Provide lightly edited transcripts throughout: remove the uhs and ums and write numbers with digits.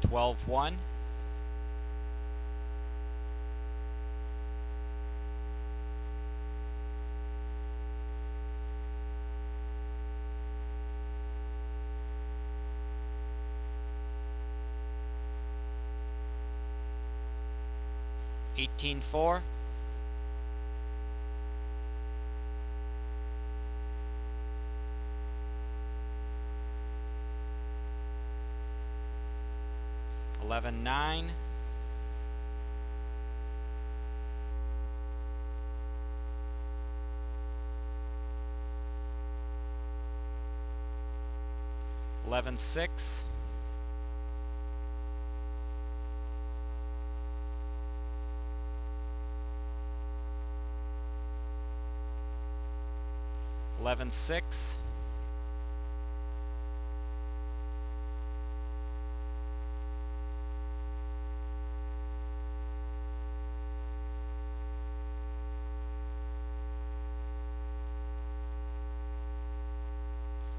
12-1. $18-4. $11-9. $11-6. $11-6.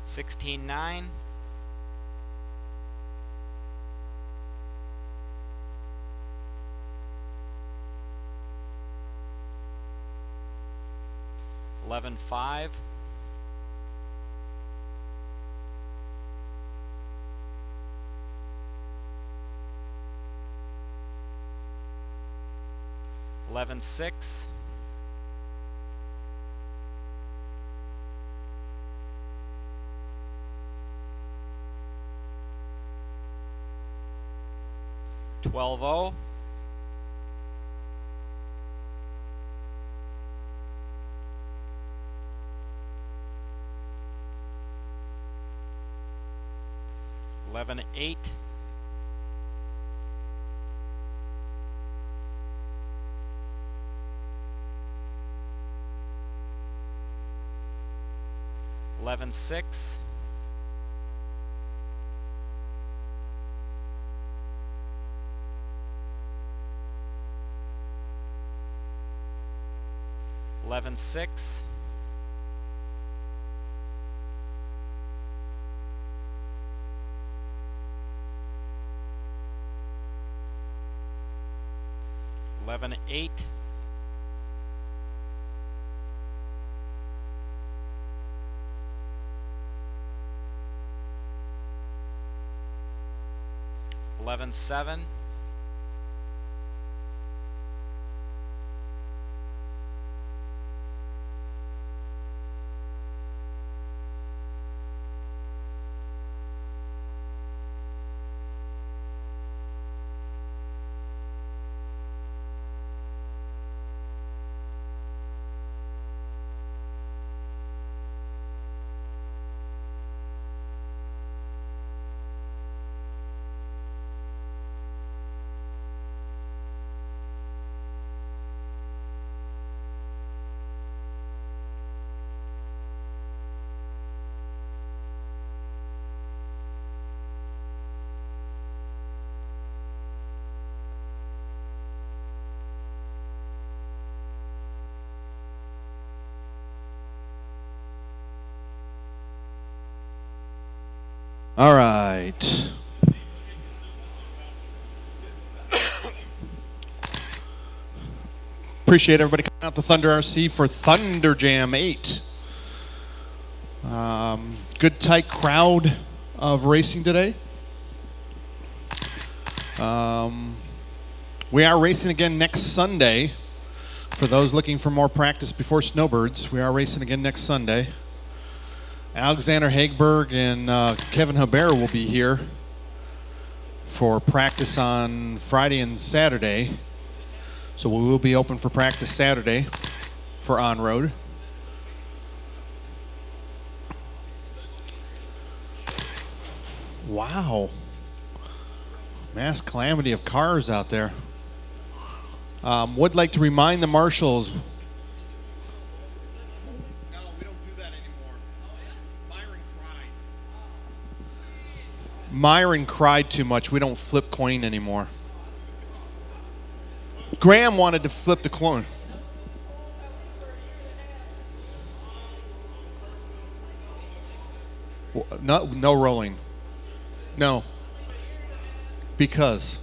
$16-9. $11-5. $11-6. $12-0. $11-8. $11-6. $11-6. $11-8. $11-7. All right. Appreciate everybody coming out to Thunder RC for Thunder Jam 8. Good tight crowd of racing today. We are racing again next Sunday. For those looking for more practice before Snowbirds, we are racing again next Sunday. Alexander Hagberg and Kevin Haber will be here for practice on Friday and Saturday. So we will be open for practice Saturday for on-road. Wow. Mass calamity of cars out there. Would like to remind the marshals. No, we don't do that anymore. Myron cried too much. We don't flip coin anymore. Graham wanted to flip the coin. No rolling. No. Because.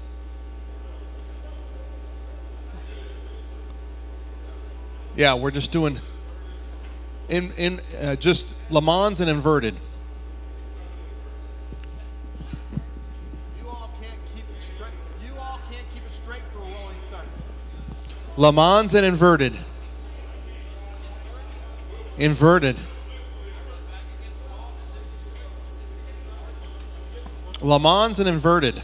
Yeah, we're just doing just Le Mans and inverted. You all can't keep it straight. You all can't keep it straight for a rolling start. Le Mans and inverted. Inverted. Le Mans and inverted.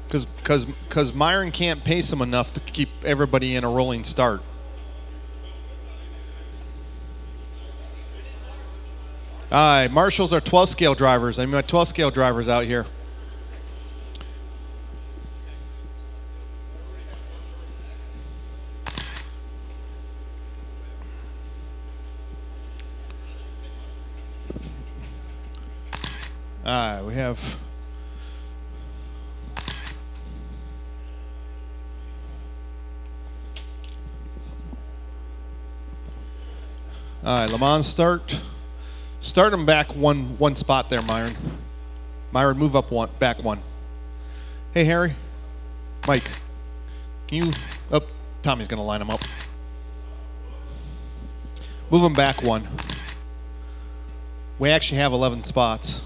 Because Myron can't pace him enough to keep everybody in a rolling start. All right, marshals are 12 scale drivers. I mean, my 12 scale drivers out here. All right, we have. All right, Le Mans start. Start him back one spot there, Myron. Myron, move up back one. Hey, Harry. Mike, can you? Oh, Tommy's gonna line him up. Move him back one. We actually have 11 spots.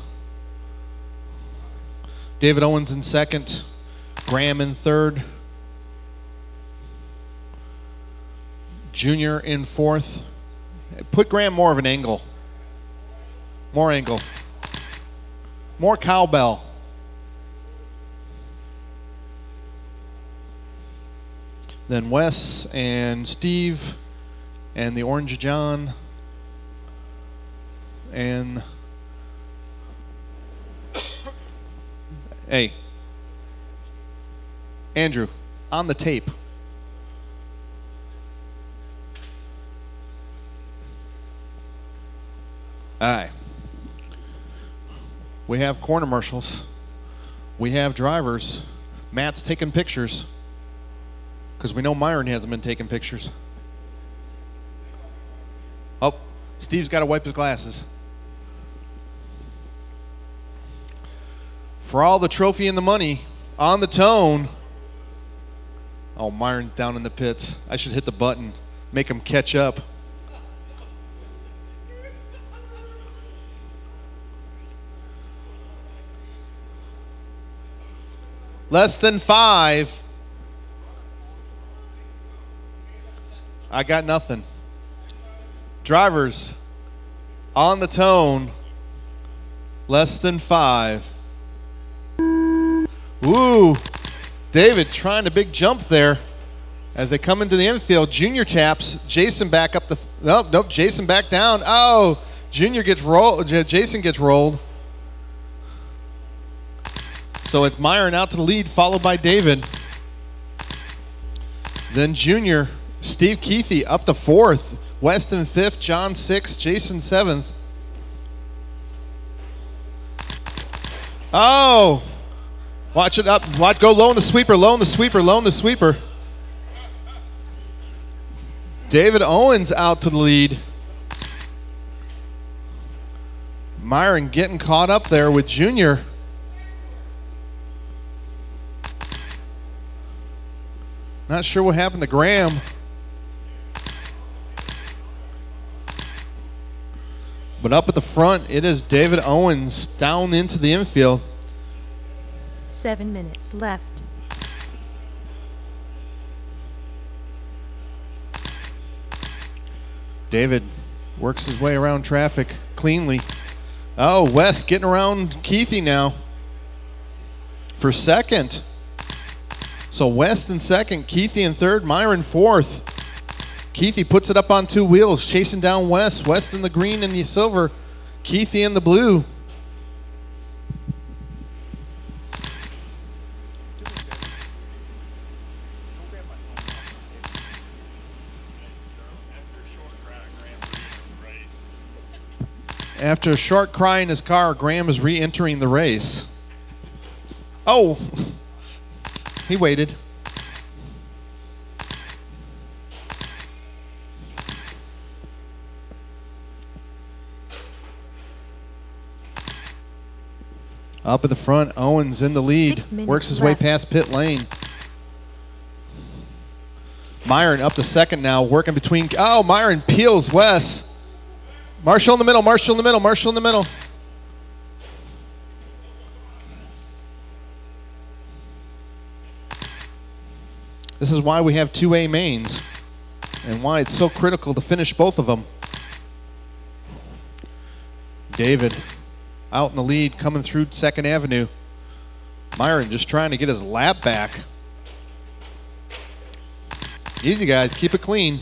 David Owens in second. Graham in third. Junior in fourth. Put Graham more of an angle. More angle. More cowbell. Then Wes and Steve and the Orange John and hey, Andrew, on the tape. All right. We have corner marshals. We have drivers. Matt's taking pictures because we know Myron hasn't been taking pictures. Oh, Steve's got to wipe his glasses. For all the trophy and the money, on the tone. Oh, Myron's down in the pits. I should hit the button, make him catch up. Less than 5. I got nothing. Drivers, on the tone, less than 5. Woo! David trying a big jump there as they come into the infield. Junior taps Jason back up the. Nope. Jason back down. Oh, Junior gets rolled. Jason gets rolled. So it's Myron out to the lead, followed by David. Then Junior, Steve Keithy up to 4th. Weston 5th, John 6th, Jason 7th. Oh! Watch it up. Watch, go low in the sweeper, low in the sweeper, low in the sweeper. David Owens out to the lead. Myron getting caught up there with Junior. Not sure what happened to Graham. But up at the front, it is David Owens down into the infield. 7 minutes left. David works his way around traffic cleanly. Oh, Wes getting around Keithy now for second. So West in second, Keithy in third, Myron fourth. Keithy puts it up on 2 wheels, chasing down West. West in the green and the silver, Keithy in the blue. After a short cry in his car, Graham is re-entering the race. Oh! He waited. Up at the front, Owens in the lead. 6 minutes Works his way left. past pit lane. Myron up to second now, working between. Oh, Myron peels Wes. Marshall in the middle, Marshall in the middle, Marshall in the middle. This is why we have 2A mains and why it's so critical to finish both of them. David out in the lead, coming through 2nd Avenue. Myron just trying to get his lap back. Easy, guys. Keep it clean.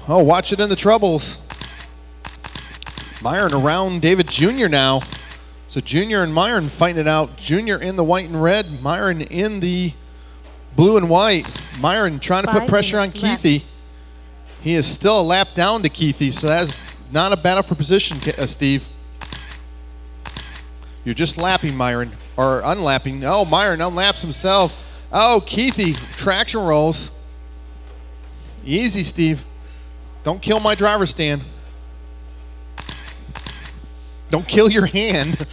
Oh, watch it in the troubles. Myron around David Jr. now. So Jr. and Myron fighting it out. Jr. in the white and red. Myron in the blue and white. Myron trying to put 5 pressure on minutes left. Keithy. He is still a lap down to Keithy, so that's not a battle for position, Steve. You're just lapping Myron, or unlapping. Oh, Myron unlaps himself. Oh, Keithy, traction rolls. Easy, Steve. Don't kill my driver's stand. Don't kill your hand.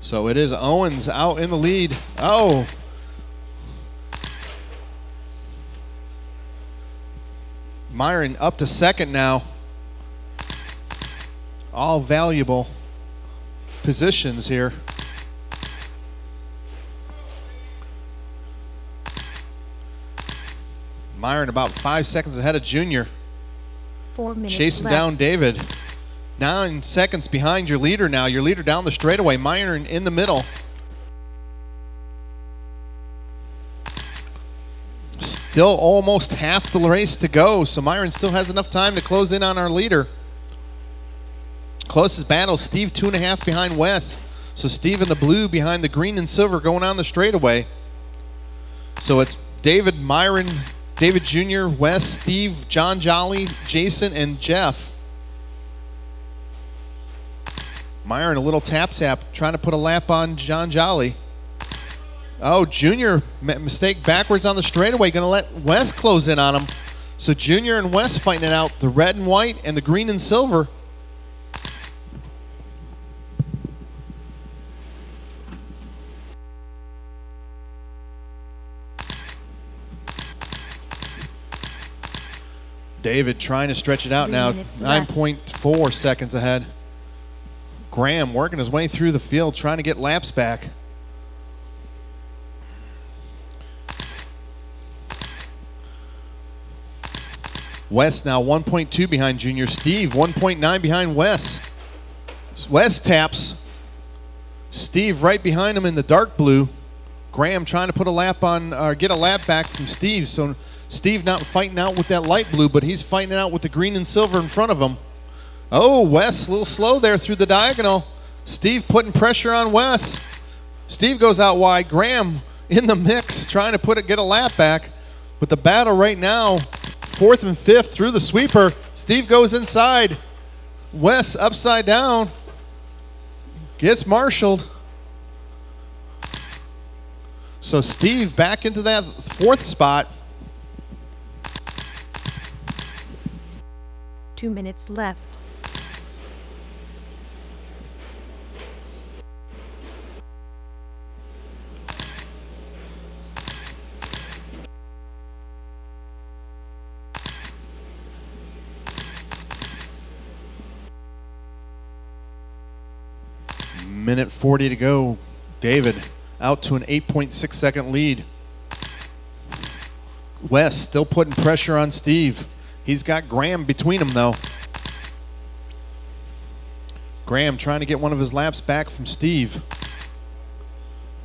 So it is Owens out in the lead. Oh. Myron up to second now. All valuable positions here. Myron about 5 seconds ahead of Junior. 4 minutes Chasing left. down David. 9 seconds behind your leader now. Your leader down the straightaway. Myron in the middle. Still almost half the race to go, so Myron still has enough time to close in on our leader. Closest battle, Steve 2.5 behind Wes. So Steve in the blue behind the green and silver going on the straightaway. So it's David, Myron, David Jr., Wes, Steve, John Jolly, Jason, and Jeff. Myron a little tap, trying to put a lap on John Jolly. Oh, Junior mistake backwards on the straightaway, going to let Wes close in on him. So Junior and Wes fighting it out, the red and white and the green and silver. David trying to stretch it out 3 now, minutes left. 9.4 seconds ahead. Graham working his way through the field, trying to get laps back. Wes now 1.2 behind Junior. Steve 1.9 behind Wes. Wes taps. Steve right behind him in the dark blue. Graham trying to put a lap on, or get a lap back from Steve. So Steve not fighting out with that light blue, but he's fighting it out with the green and silver in front of him. Oh, Wes a little slow there through the diagonal. Steve putting pressure on Wes. Steve goes out wide. Graham in the mix trying to get a lap back. But the battle right now, 4th and 5th through the sweeper. Steve goes inside. Wes upside down. Gets marshaled. So Steve back into that 4th spot. 2 minutes left. Minute 40 to go. David out to an 8.6 second lead. Wes still putting pressure on Steve. He's got Graham between him though. Graham trying to get one of his laps back from Steve.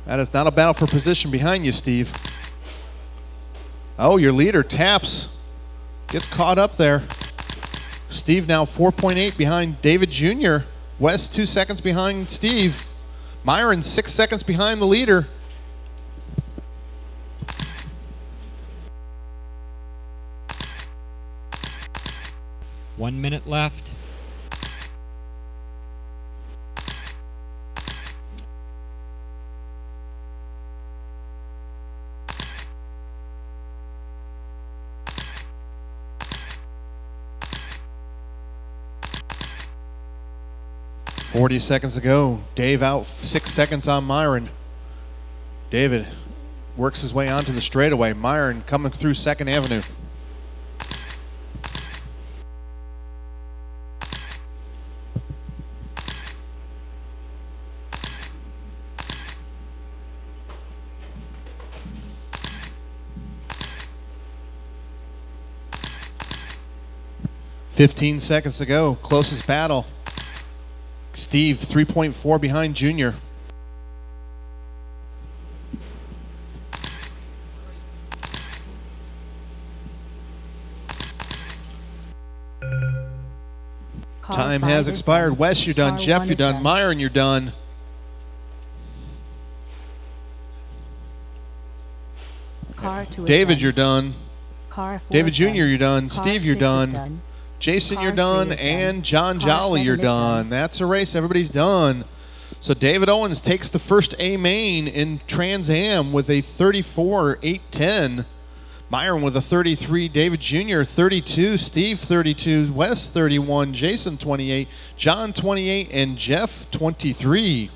That is not a battle for position behind you, Steve. Oh, your leader taps. Gets caught up there. Steve now 4.8 behind David Jr. Wes 2 seconds behind Steve. Myron 6 seconds behind the leader. 1 minute left. .40 seconds to go. Dave out 6 seconds on Myron. David works his way onto the straightaway. Myron coming through 2nd Avenue. .15 seconds to go. Closest battle. Steve 3.4 behind Junior. Time has expired. Wes, you're done. Jeff, you're done. Myron, you're done. Car 2 is David, done. you're done. Car 4 David is Jr., done. you're done. Car Steve, you're 6 is done. Jason, Car you're 3 done. is done. And John Car Jolly, 7 you're is done. done. That's a race. Everybody's done. So David Owens takes the first A main in Trans Am with a 34.810. Myron with a 33. David Jr. 32. Steve 32. Wes 31. Jason 28. John 28. And Jeff 23.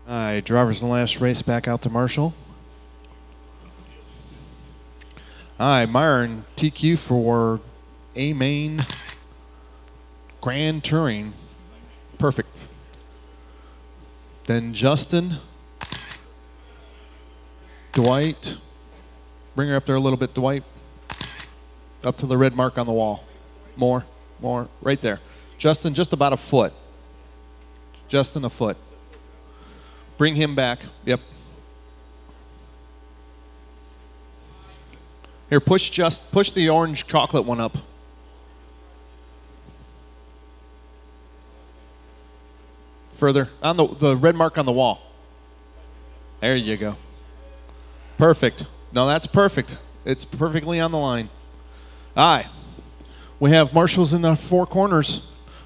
All right, drivers in the last race back out to Marshall. All right, Myron, TQ for A Main Grand Touring. Perfect. Then Justin, Dwight. Bring her up there a little bit, Dwight. Up to the red mark on the wall. More. Right there. Justin, just about a foot. Justin, a foot. Bring him back. Yep. Here, push the orange chocolate one up. Further. On the red mark on the wall. There you go. Perfect. No, that's perfect. It's perfectly on the line. All right. We have marshals in the four corners.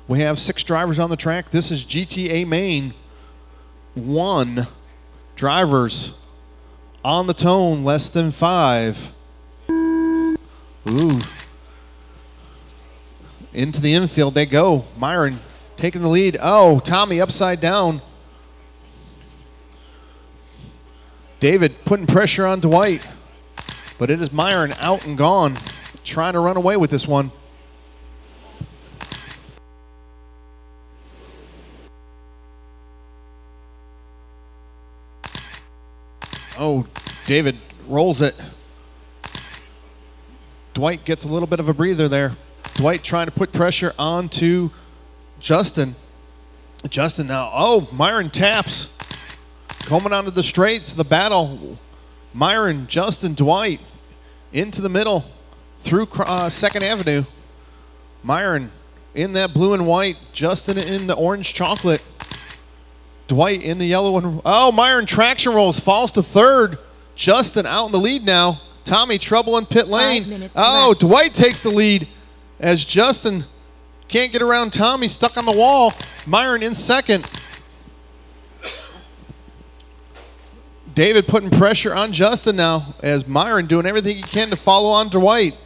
We have 6 drivers on the track. This is GTA Main 1 drivers on the tone, less than 5. Ooh. Into the infield they go. Myron taking the lead. Oh, Tommy upside down. David putting pressure on Dwight. But it is Myron out and gone, trying to run away with this one. Oh, David rolls it. Dwight gets a little bit of a breather there. Dwight trying to put pressure onto Justin. Justin now. Oh, Myron taps. Coming onto the straights, the battle. Myron, Justin, Dwight into the middle through 2nd Avenue. Myron in that blue and white. Justin in the orange chocolate. Dwight in the yellow one. Oh, Myron traction rolls, falls to 3rd. Justin out in the lead now. Tommy trouble in pit lane. Oh, left. Dwight takes the lead as Justin can't get around Tommy, stuck on the wall. Myron in 2nd. David putting pressure on Justin now as Myron doing everything he can to follow on Dwight.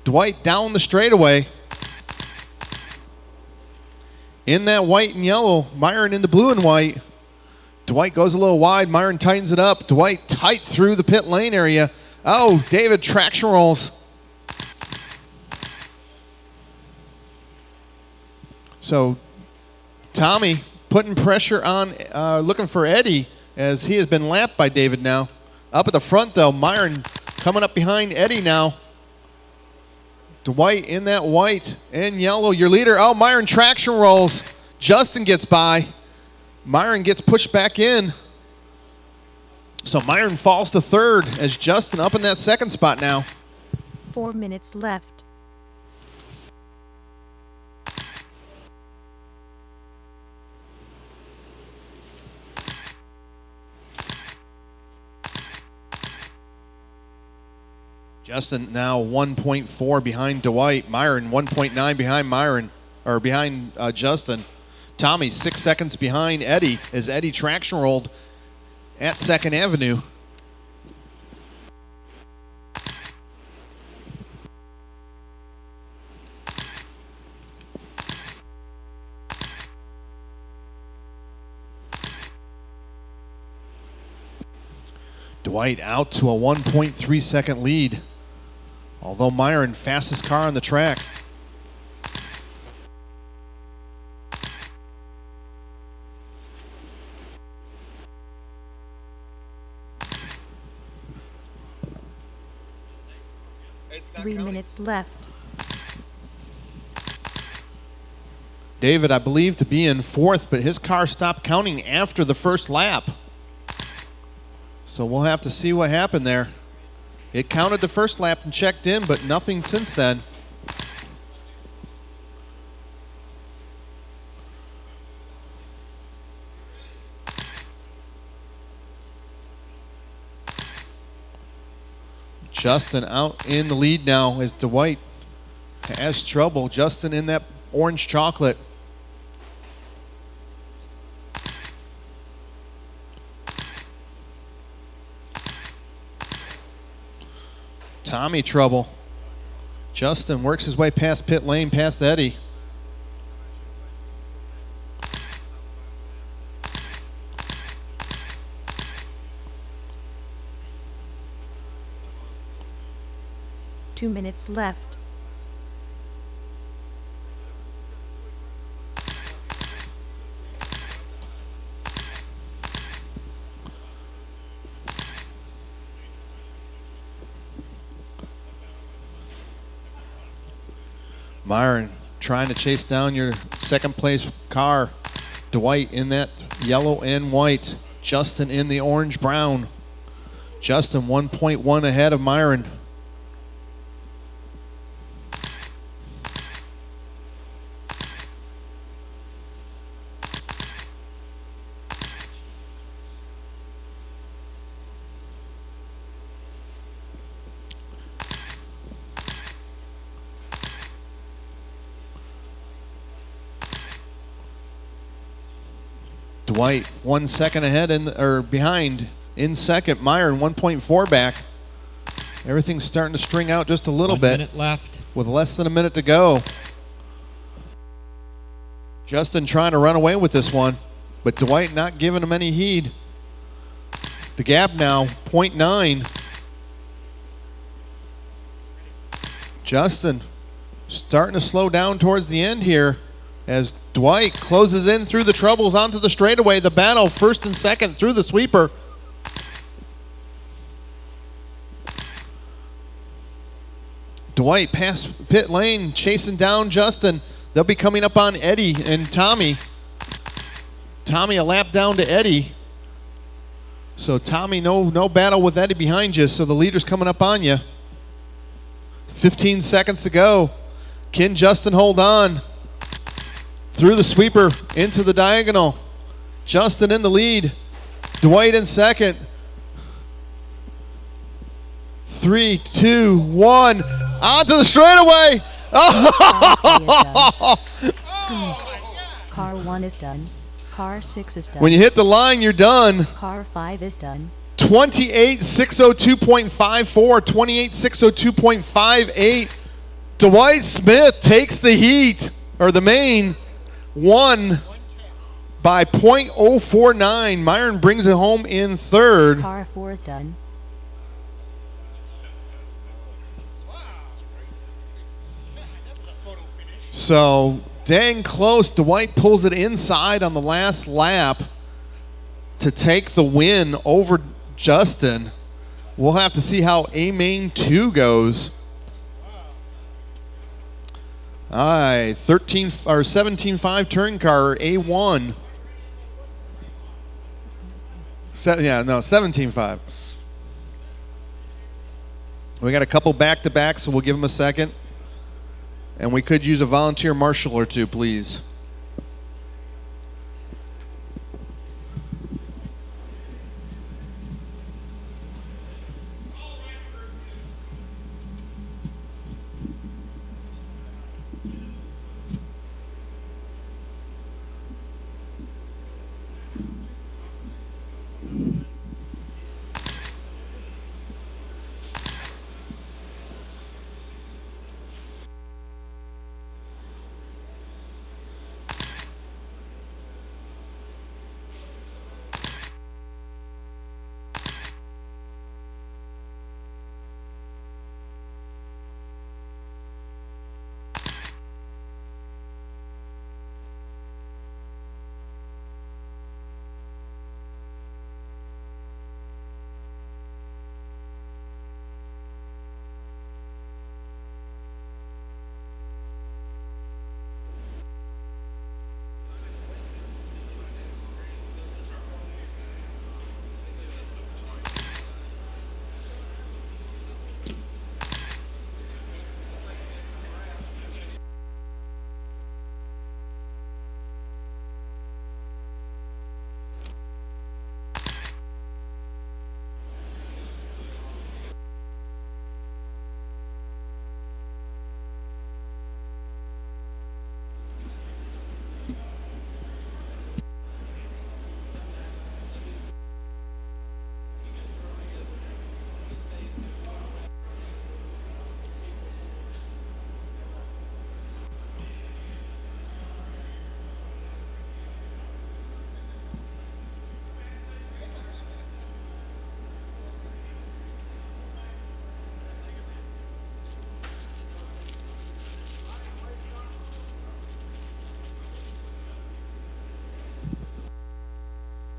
Dwight down the straightaway. In that white and yellow, Myron in the blue and white. Dwight goes a little wide. Myron tightens it up. Dwight tight through the pit lane area. Oh, David traction rolls. So Tommy putting pressure on, looking for Eddie as he has been lapped by David now. Up at the front, though, Myron coming up behind Eddie now. Dwight in that white and yellow. Your leader, oh, Myron traction rolls. Justin gets by. Myron gets pushed back in. So Myron falls to 3rd as Justin up in that 2nd spot now. 4 minutes left. Justin now 1.4 behind Dwight. Myron 1.9 behind Myron, or behind Justin. Tommy 6 seconds behind Eddie as Eddie traction rolled at 2nd Avenue. Dwight out to a 1.3 second lead. Although Myron, fastest car on the track. Three minutes left. David, I believe, to be in 4th, but his car stopped counting after the first lap. So we'll have to see what happened there. It counted the first lap and checked in, but nothing since then. Justin out in the lead now as Dwight has trouble. Justin in that orange chocolate. Tommy trouble. Justin works his way past pit lane, past Eddie. 2 minutes left. Myron trying to chase down your second place car. Dwight in that yellow and white. Justin in the orange brown. Justin 1.1 ahead of Myron. Dwight 1 second ahead or behind in second. Myron 1.4 back. Everything's starting to string out just a little 1 bit. minute left. With less than a minute to go. Justin trying to run away with this one, but Dwight not giving him any heed. The gap now 0.9. Justin starting to slow down towards the end here as Dwight closes in through the troubles onto the straightaway. The battle first and second through the sweeper. Dwight past pit lane chasing down Justin. They'll be coming up on Eddie and Tommy. Tommy a lap down to Eddie. So Tommy, no battle with Eddie behind you, so the leader's coming up on you. 15 seconds to go. Can Justin hold on? Through the sweeper, into the diagonal. Justin in the lead. Dwight in second. 3, 2, 1. Onto the straightaway. Oh! Car 1 is done. Car 6 is done. When you hit the line, you're done. Car 5 is done. 28,602.54, 28,602.58. Dwight Smith takes the heat, or the main, won by .049. Myron brings it home in third. Car 4 is done. So dang close. Dwight pulls it inside on the last lap to take the win over Justin. We'll have to see how A main 2 goes. All right, 17.5 touring car A1. 17.5. We got a couple back-to-back, so we'll give them a second. And we could use a volunteer marshal or two, please.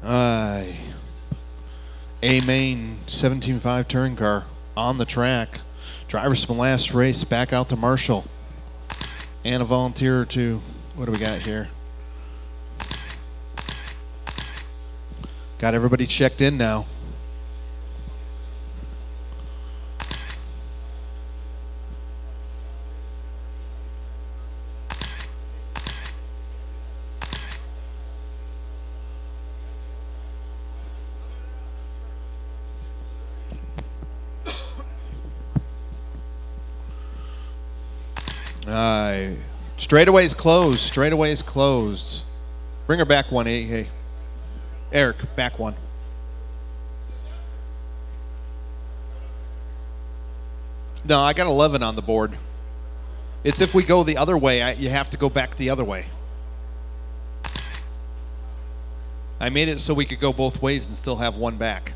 A-Main 17.5 touring car on the track. Drivers from last race back out to Marshall. And a volunteer or two. What do we got here? Got everybody checked in now. Straightaway's closed. Straightaway's closed. Bring her back one, hey. Eric, back one. No, I got 11 on the board. It's if we go the other way, you have to go back the other way. I made it so we could go both ways and still have one back.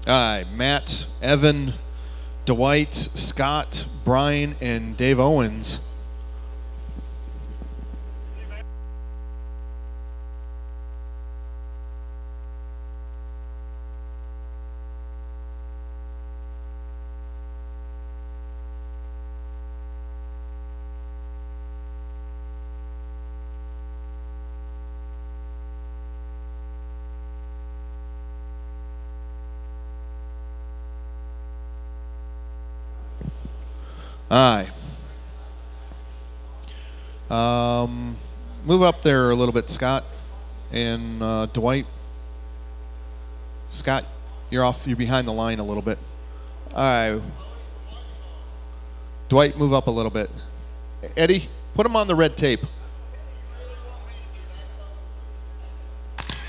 All right, Matt, Evan, Dwight, Scott, Brian, and Dave Owens. Aye. Move up there a little bit, Scott and Dwight. Scott, you're behind the line a little bit. All right. Dwight, move up a little bit. Eddie, put him on the red tape.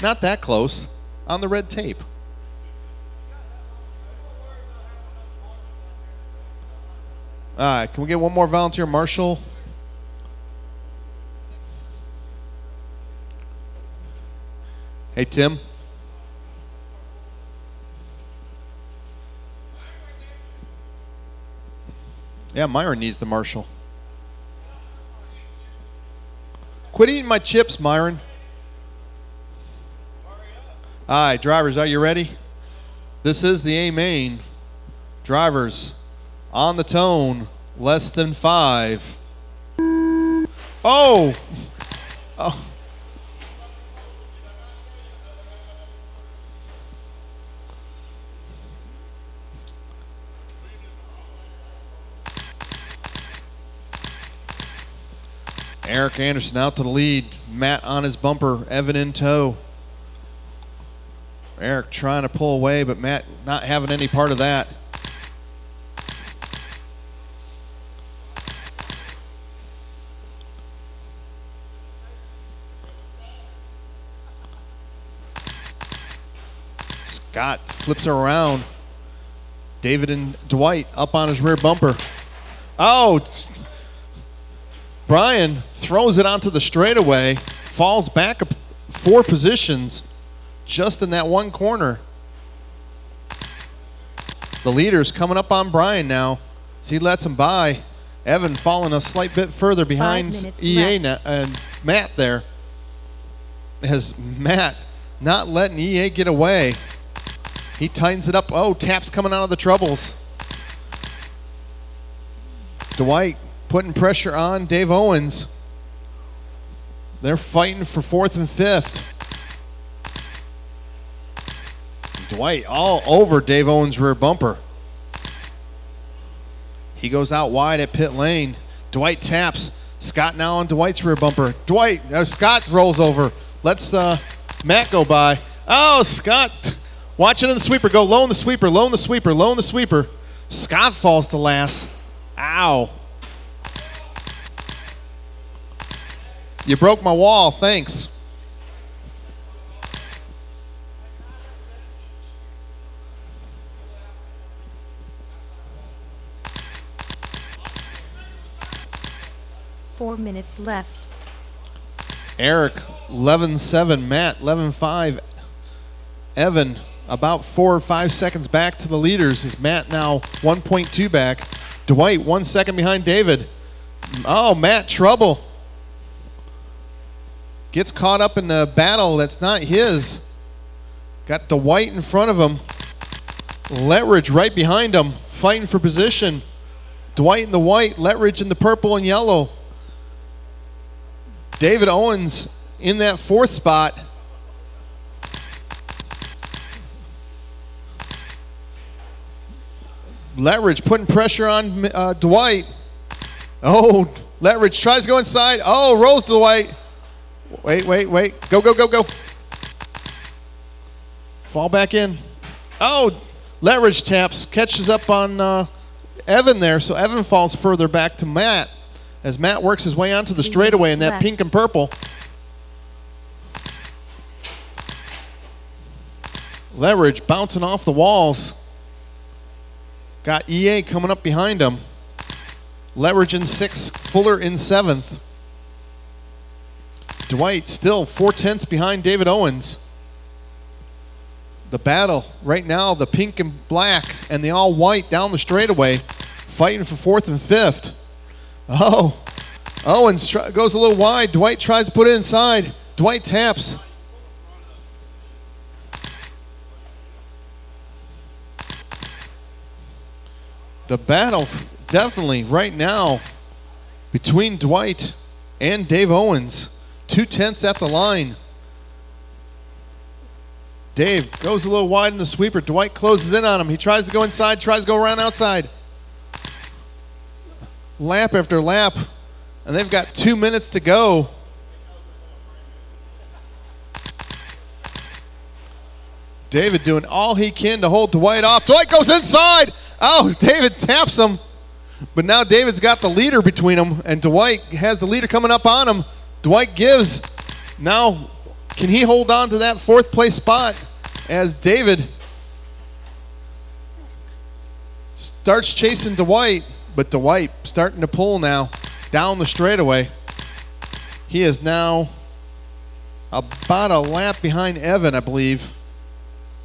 Not that close. On the red tape. All right, can we get one more volunteer, Marshall? Hey, Tim. Yeah, Myron needs the Marshall. Quit eating my chips, Myron. All right, drivers, are you ready? This is the A-Main. Drivers, on the tone, less than 5. Oh! Oh. Eric Anderson out to the lead. Matt on his bumper. Evan in tow. Eric trying to pull away, but Matt not having any part of that. Scott flips her around. David and Dwight up on his rear bumper. Oh, Brian throws it onto the straightaway, falls back 4 positions just in that one corner. The leader's coming up on Brian now. So he lets him by. Evan falling a slight bit further behind EA and Matt there. As Matt not letting EA get away. He tightens it up. Oh, Tap's coming out of the troubles. Dwight putting pressure on Dave Owens. They're fighting for 4th and 5th. Dwight all over Dave Owens' rear bumper. He goes out wide at pit lane. Dwight taps. Scott now on Dwight's rear bumper. Scott rolls over. Lets Matt go by. Oh, Scott watching in the sweeper. Go low in the sweeper, low in the sweeper, low in the sweeper. Scott falls to last. Ow. You broke my wall. Thanks. Four minutes left. Eric 11-7, Matt 11-5. Evan about 4 or 5 seconds back to the leaders. Is Matt now 1.2 back. Dwight 1 second behind David. Oh, Matt, trouble. Gets caught up in the battle that's not his. Got Dwight in front of him. Letridge right behind him, fighting for position. Dwight in the white, Letridge in the purple and yellow. David Owens in that 4th spot. Letridge putting pressure on Dwight. Oh, Letridge tries to go inside. Oh, rolls to Dwight. Wait. Go. Fall back in. Oh, Letridge taps, catches up on Evan there, so Evan falls further back to Matt as Matt works his way onto the straightaway in that pink and purple. Letridge bouncing off the walls. Got EA coming up behind him. Letridge in 6th, Fuller in 7th. Dwight still 4/10 behind David Owens. The battle right now, the pink and black and the all white down the straightaway, fighting for 4th and 5th. Oh, Owens goes a little wide. Dwight tries to put it inside. Dwight taps. The battle definitely right now between Dwight and Dave Owens. 2/10 at the line. Dave goes a little wide in the sweeper. Dwight closes in on him. He tries to go inside, tries to go around outside. Lap after lap. And they've got 2 minutes to go. David doing all he can to hold Dwight off. Dwight goes inside. Oh, David taps him. But now David's got the leader between them, and Dwight has the leader coming up on him. Dwight gives. Now, can he hold on to that 4th place spot as David starts chasing Dwight, but Dwight starting to pull now down the straightaway. He is now about a lap behind Evan, I believe.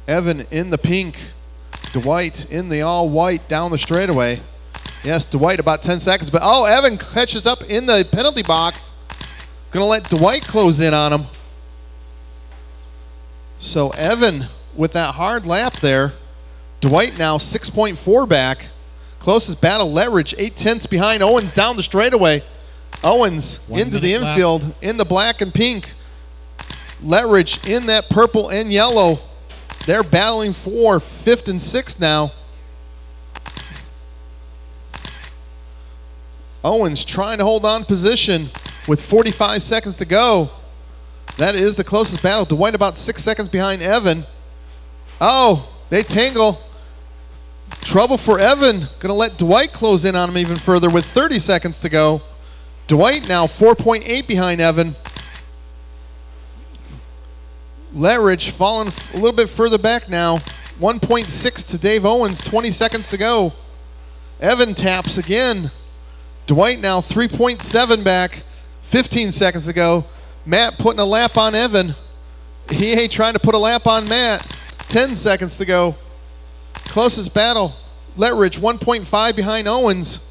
Evan in the pink, Dwight in the all white down the straightaway. Yes, Dwight about 10 seconds, but oh, Evan catches up in the penalty box. Gonna let Dwight close in on him. So Evan with that hard lap there. Dwight now 6.4 back. Closest battle, Letridge 8/10 behind Owens down the straightaway. Owens into the infield lap. In the black and pink. Letridge in that purple and yellow. They're battling for 5th and 6th now. Owens trying to hold on position with 45 seconds to go. That is the closest battle. Dwight about 6 seconds behind Evan. Oh, they tangle. Trouble for Evan. Gonna let Dwight close in on him even further with 30 seconds to go. Dwight now 4.8 behind Evan. Letridge falling a little bit further back now. 1.6 to Dave Owens, 20 seconds to go. Evan taps again. Dwight now 3.7 back, 15 seconds to go. Matt putting a lap on Evan. He ain't trying to put a lap on Matt. 10 seconds to go. Closest battle, Letridge 1.5 behind Owens.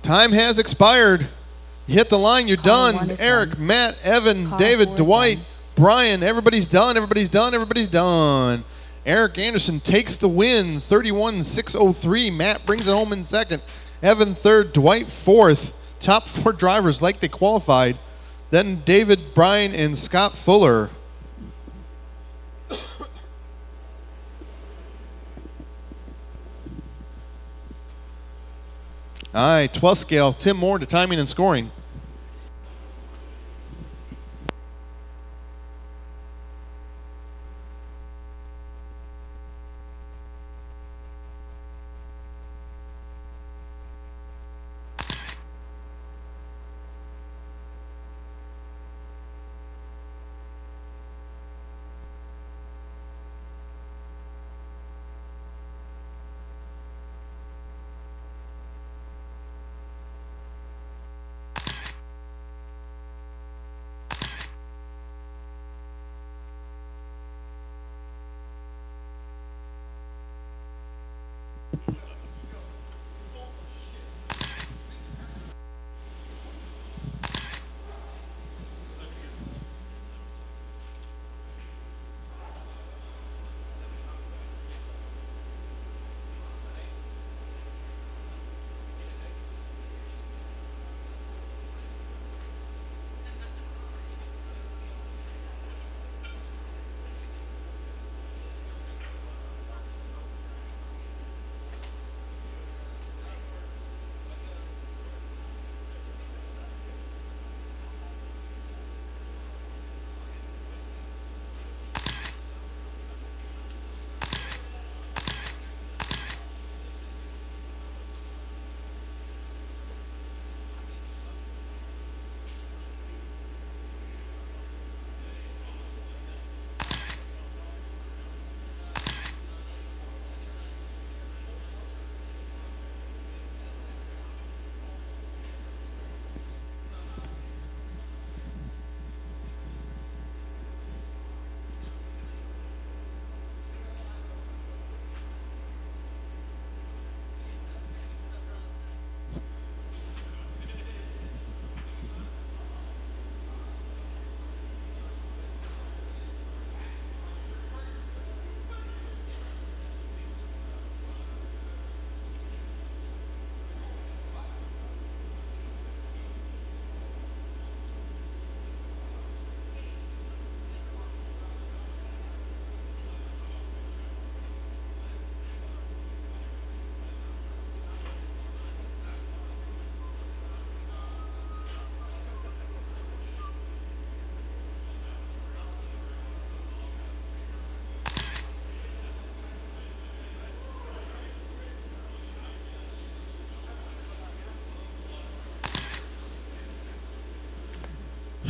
Time has expired. You hit the line, you're done. Eric, done. Matt, Evan, David, Dwight, Brian, everybody's done, everybody's done, everybody's done. Eric Anderson takes the win, 31-603. Matt brings it home in 2nd. Evan 3rd, Dwight 4th. Top 4 drivers like they qualified. Then David, Brian, and Scott Fuller. All right, 12th scale, Tim Moore to timing and scoring.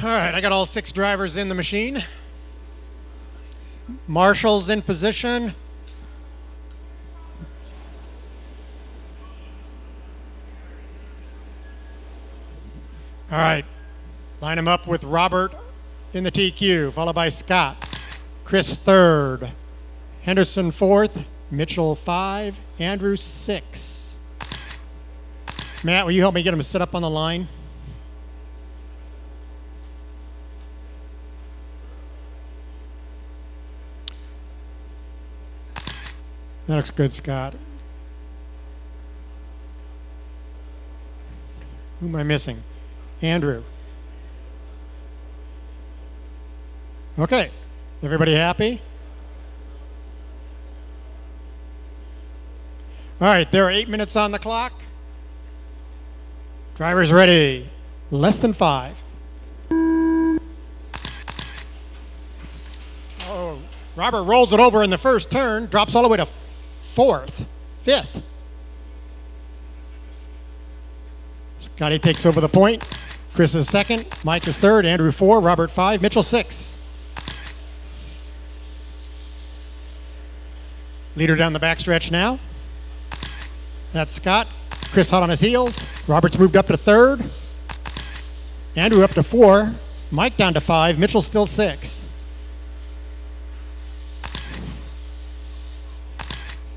All right, I got all 6 drivers in the machine. Marshall's in position. All right, line him up with Robert in the TQ, followed by Scott. Chris 3rd. Henderson 4th. Mitchell 5. Andrew 6. Matt, will you help me get him set up on the line? That looks good, Scott. Who am I missing? Andrew. Okay. Everybody happy? All right, there are 8 minutes on the clock. Drivers ready. Less than 5. Oh, Robert rolls it over in the first turn, drops all the way to 4th, 5th. Scotty takes over the point. Chris is 2nd, Mike is 3rd, Andrew 4, Robert 5, Mitchell 6. Leader down the backstretch now. That's Scott. Chris hot on his heels. Robert's moved up to 3rd. Andrew up to 4. Mike down to 5. Mitchell still 6.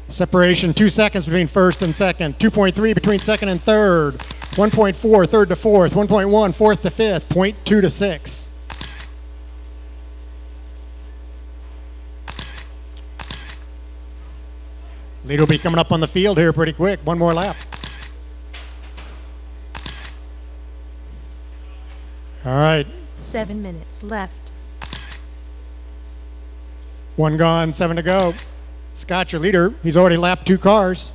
Separation 2 seconds between 1st and 2nd. 2.3 between 2nd and 3rd. 1.4 3rd to 4th. 1.1 4th to 5th. 0.2 to 6. Lead will be coming up on the field here pretty quick. One more lap. All right. 7 minutes left. 1 gone, 7 to go. Scott, your leader. He's already lapped 2 cars.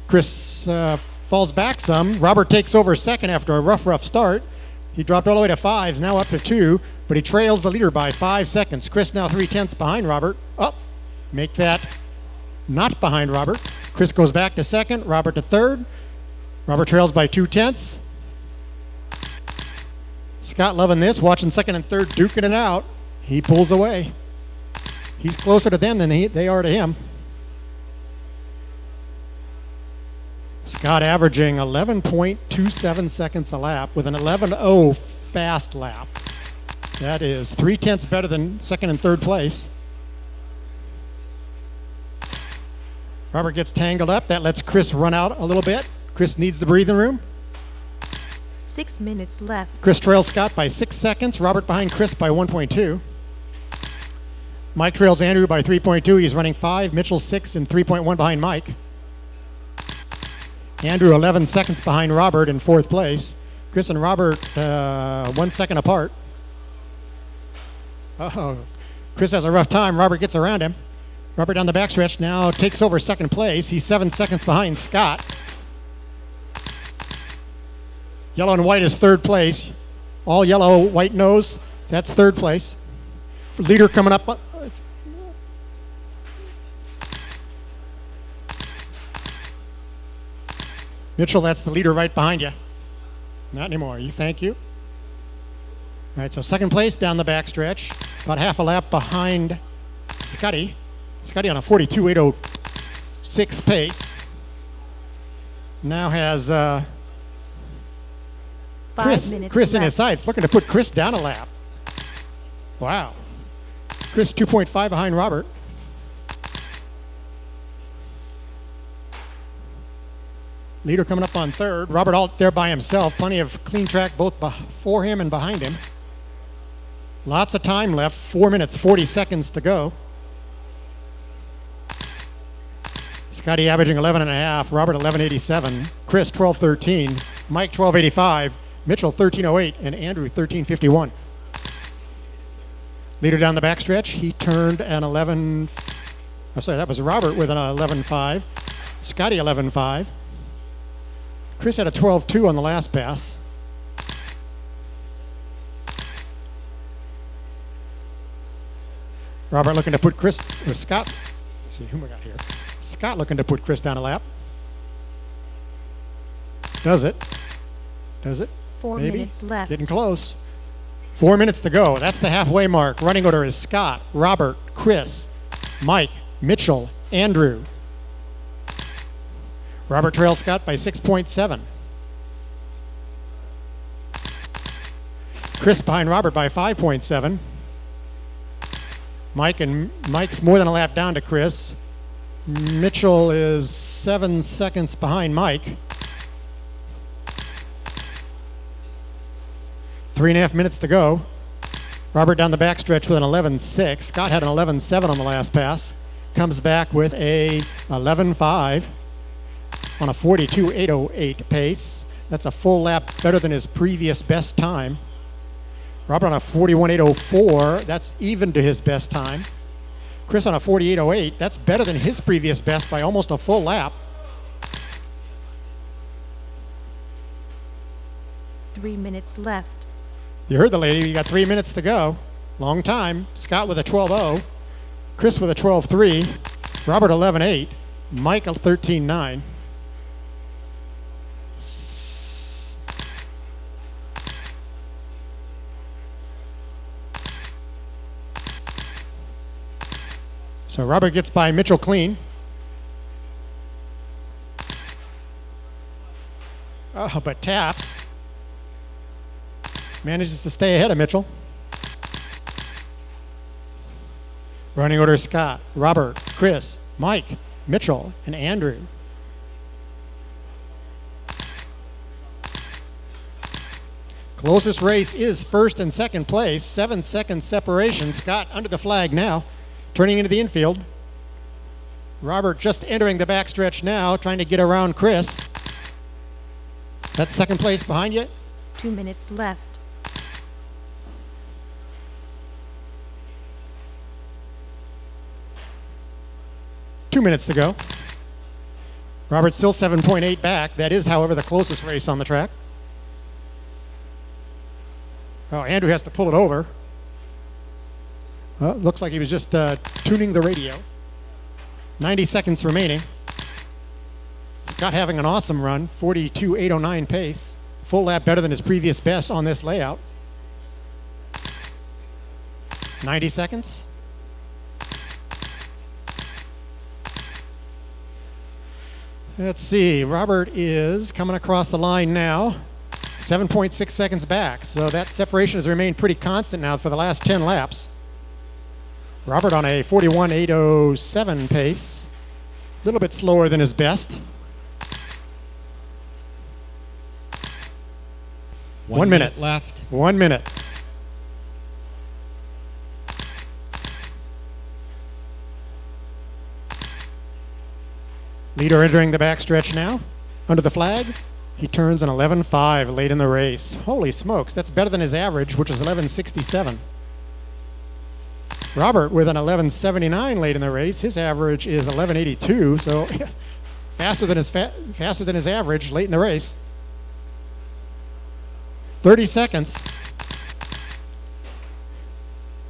Chris falls back some. Robert takes over 2nd after a rough start. He dropped all the way to 5s, now up to 2, but he trails the leader by 5 seconds. Chris now 3/10 behind Robert. Make that not behind Robert. Chris goes back to 2nd, Robert to 3rd. Robert trails by 2/10. Scott loving this, watching 2nd and 3rd duking it out. He pulls away. He's closer to them than they are to him. Scott averaging 11.27 seconds a lap with an 11.0 fast lap. That is 3/10 better than 2nd and 3rd place. Robert gets tangled up. That lets Chris run out a little bit. Chris needs the breathing room. 6 minutes left. Chris trails Scott by 6 seconds. Robert behind Chris by 1.2. Mike trails Andrew by 3.2. He's running 5. Mitchell 6 and 3.1 behind Mike. Andrew 11 seconds behind Robert in 4th place. Chris and Robert 1 second apart. Chris has a rough time. Robert gets around him. Robert down the backstretch now takes over 2nd place. He's 7 seconds behind Scott. Yellow and white is 3rd place. All yellow, white nose. That's 3rd place. Leader coming up. Mitchell, that's the leader right behind you. Not anymore. Thank you. All right, so 2nd place down the backstretch. About half a lap behind Scotty. Scotty on a 42.806 pace. Now has 5 minutes Chris in left. his sights, looking to put Chris down a lap. Wow. Chris 2.5 behind Robert. Leader coming up on 3rd. Robert out there by himself. Plenty of clean track both before him and behind him. Lots of time left. 4 minutes, 40 seconds to go. Scotty averaging 11.5. Robert 11.87. Chris 12.13. Mike 12.85. Mitchell 13.08. And Andrew 13.51. Leader down the backstretch. He turned an 11. Oh, sorry, that was Robert with an 11.5. Scotty 11.5. Chris had a 12.2 on the last pass. Robert looking to put Scott. Let's see who we got here. Scott looking to put Chris down a lap. Does it. Does it? 4 Maybe. minutes left. Getting close. 4 minutes to go. That's the halfway mark. Running order is Scott, Robert, Chris, Mike, Mitchell, Andrew. Robert trails Scott by 6.7. Chris behind Robert by 5.7. Mike's more than a lap down to Chris. Mitchell is 7 seconds behind Mike. 3.5 minutes to go. Robert down the backstretch with an 11.6. Scott had an 11.7 on the last pass. Comes back with a 11.5 on a 42.808 pace. That's a full lap better than his previous best time. Robert on a 41.804. That's even to his best time. Chris on a 48.08. That's better than his previous best by almost a full lap. 3 minutes left. You heard the lady. You got 3 minutes to go. Long time. Scott with a 12.0. Chris with a 12.3. Robert 11.8. Mike a 13.9. So Robert gets by Mitchell clean. Oh, but taps. Manages to stay ahead of Mitchell. Running order Scott, Robert, Chris, Mike, Mitchell, and Andrew. Closest race is first and second place. 7 seconds separation. Scott under the flag now. Turning into the infield. Robert just entering the backstretch now, trying to get around Chris. That's second place behind you. 2 minutes left. Two minutes to go. Robert's still 7.8 back. That is, however, the closest race on the track. Oh, Andrew has to pull it over. Looks like he was just tuning the radio. 90 seconds remaining. Scott having an awesome run, 42.809 pace. Full lap better than his previous best on this layout. 90 seconds. Let's see, Robert is coming across the line now. 7.6 seconds back, so that separation has remained pretty constant now for the last 10 laps. Robert on a 41.807 pace, a little bit slower than his best. 1 minute left. 1 minute. Leader entering the backstretch now. Under the flag, he turns an 11.5 late in the race. Holy smokes, that's better than his average, which is 11.67. Robert with an 11.79 late in the race. His average is 11.82, so faster than his average late in the race. 30 seconds.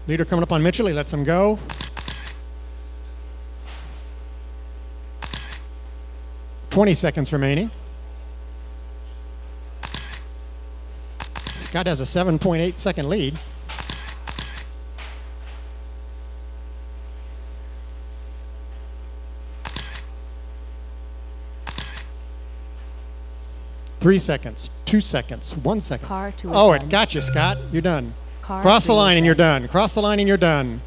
Leader coming up on Mitchell. He lets him go. $20 seconds remaining. Scott has a 7.8 second lead. Three seconds, 2 seconds, 1 second. Car 2 is Oh, done. it got you, Scott. You're done. Car Cross the 3 line is and you're done. done. Cross the line and you're done.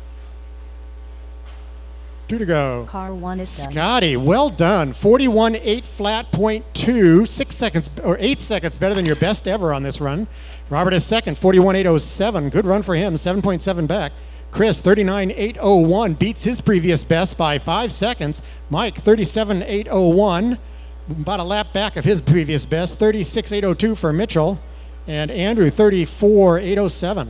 2 to go. Car 1 is done. Scotty, well done. 41.8 flat .2, 6 seconds or 8 seconds better than your best ever on this run. Robert is second, 41.807. Good run for him, 7.7 back. Chris, 39.801, beats his previous best by 5 seconds. Mike, 37.801, about a lap back of his previous best. 36.802 for Mitchell. And Andrew, 34.807.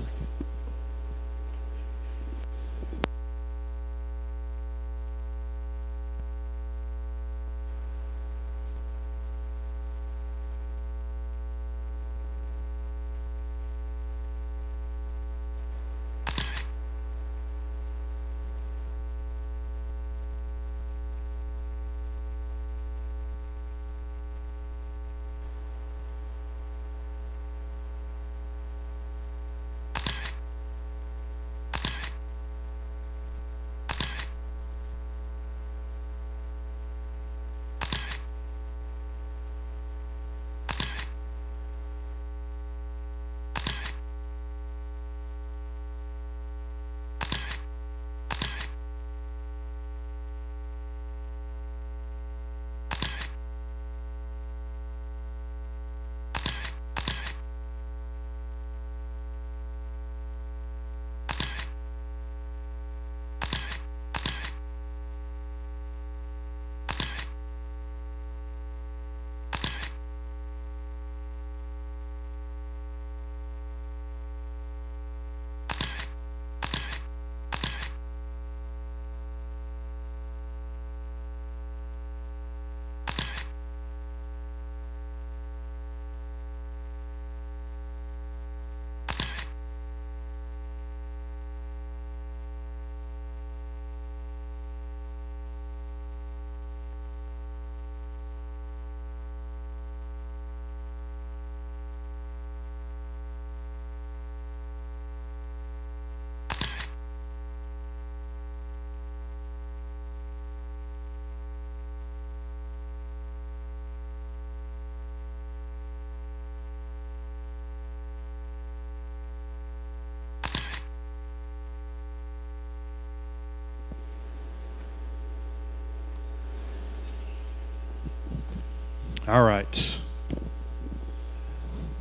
All right.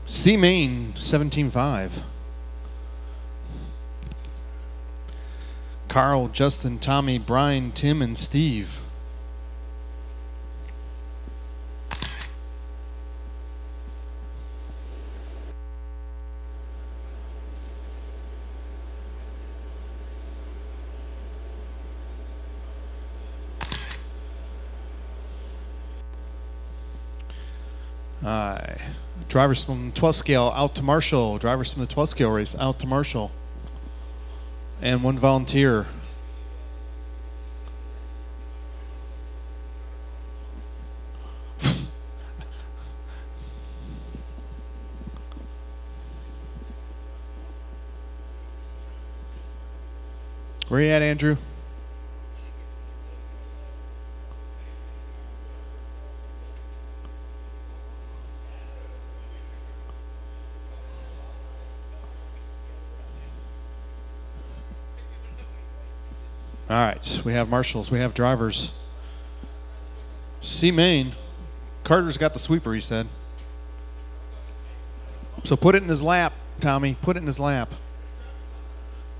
C Main 17.5. Carl, Justin, Tommy, Brian, Tim, and Steve. Drivers from the 12th scale out to Marshall. Drivers from the 12th scale race out to Marshall. And one volunteer. Where you at, Andrew? All right, we have marshals, we have drivers. C Main, Carter's got the sweeper, he said. So put it in his lap, Tommy, put it in his lap.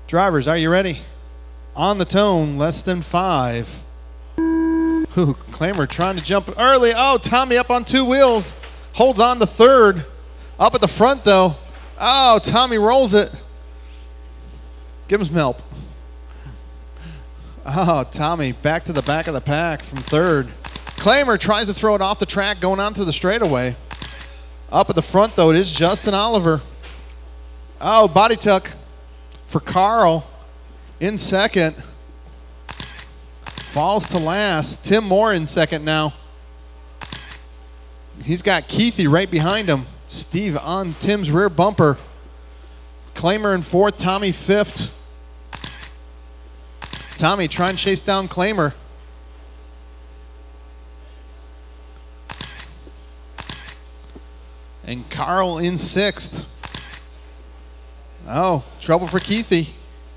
Drivers, are you ready? On the tone, less than 5. Ooh, Clamor trying to jump early. Oh, Tommy up on 2 wheels. Holds on to 3rd. Up at the front, though. Oh, Tommy rolls it. Give him some help. Oh, Tommy back to the back of the pack from 3rd. Clamor tries to throw it off the track going onto the straightaway. Up at the front, though, it is Justin Oliver. Oh, body tuck for Carl in 2nd. Falls to last. Tim Moore in 2nd now. He's got Keithy right behind him. Steve on Tim's rear bumper. Clamor in 4th, Tommy 5th. Tommy trying to chase down Clamor. And Carl in 6th. Oh, trouble for Keithy.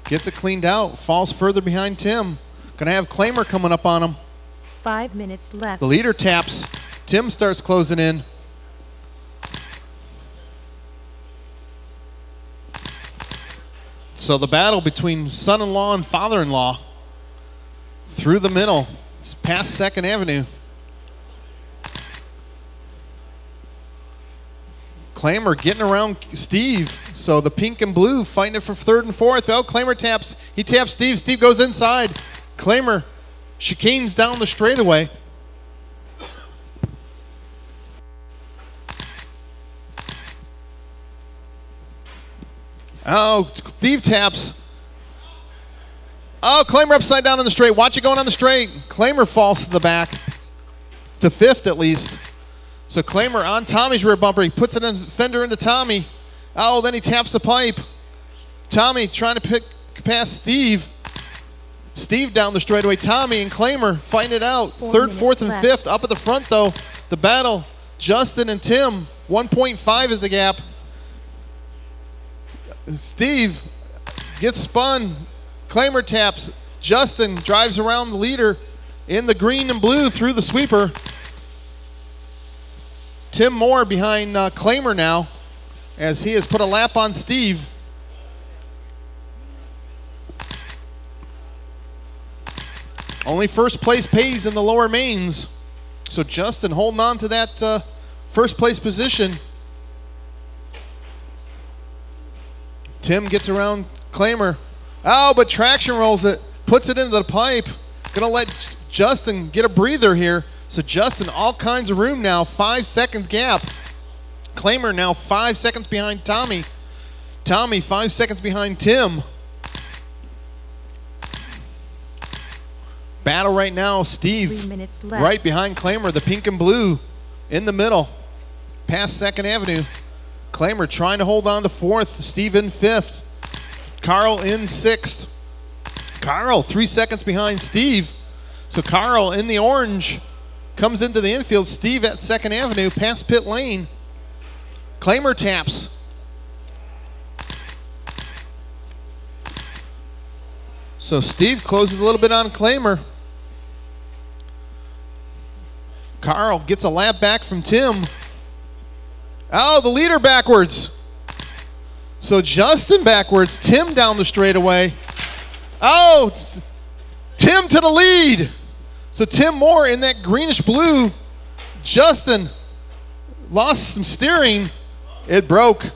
Gets it cleaned out. Falls further behind Tim. Gonna have Clamor coming up on him. 5 minutes left. The leader taps. Tim starts closing in. So the battle between son-in-law and father-in-law through the middle, past 2nd Avenue. Clamor getting around Steve. So the pink and blue fighting it for 3rd and 4th. Oh, Clamor taps. He taps Steve. Steve goes inside. Clamor chicanes down the straightaway. Oh, Steve taps. Oh, Clamor upside down on the straight. Watch it going on the straight. Clamor falls to the back. To 5th at least. So Clamor on Tommy's rear bumper. He puts it in fender into Tommy. Oh, then he taps the pipe. Tommy trying to pick past Steve. Steve down the straightaway. Tommy and Clamor fighting it out. 3rd, 4th, and 5th. Up at the front, though. The battle. Justin and Tim. 1.5 is the gap. Steve gets spun. Clamor taps. Justin drives around the leader in the green and blue through the sweeper. Tim Moore behind Clamor now as he has put a lap on Steve. Only first place pays in the lower mains. So Justin holding on to that first place position. Tim gets around Clamor. Oh, but traction rolls it. Puts it into the pipe. Gonna let Justin get a breather here. So Justin, all kinds of room now. 5 seconds gap. Clamor now 5 seconds behind Tommy. Tommy 5 seconds behind Tim. Battle right now, Steve 3 minutes left. right behind Clamor, the pink and blue in the middle, past 2nd Avenue. Clamor trying to hold on to 4th, Steve in 5th. Carl in 6th. Carl 3 seconds behind Steve. So Carl in the orange comes into the infield. Steve at 2nd Avenue, past pit lane. Clamor taps. So Steve closes a little bit on Clamor. Carl gets a lap back from Tim. Oh, the leader backwards. So Justin backwards, Tim down the straightaway. Oh, Tim to the lead. So Tim Moore in that greenish blue. Justin lost some steering. It broke.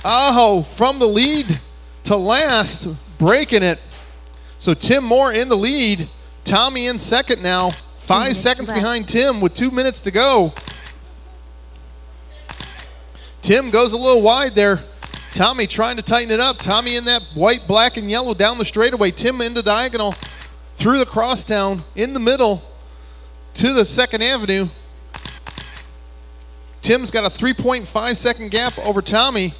Oh, from the lead to last, breaking it. So Tim Moore in the lead. Tommy in second now. 5 seconds behind Tim with 2 minutes to go. Tim goes a little wide there. Tommy trying to tighten it up. Tommy in that white, black, and yellow down the straightaway. Tim in the diagonal through the crosstown in the middle to the 2nd Avenue. Tim's got a 3.5 second gap over Tommy.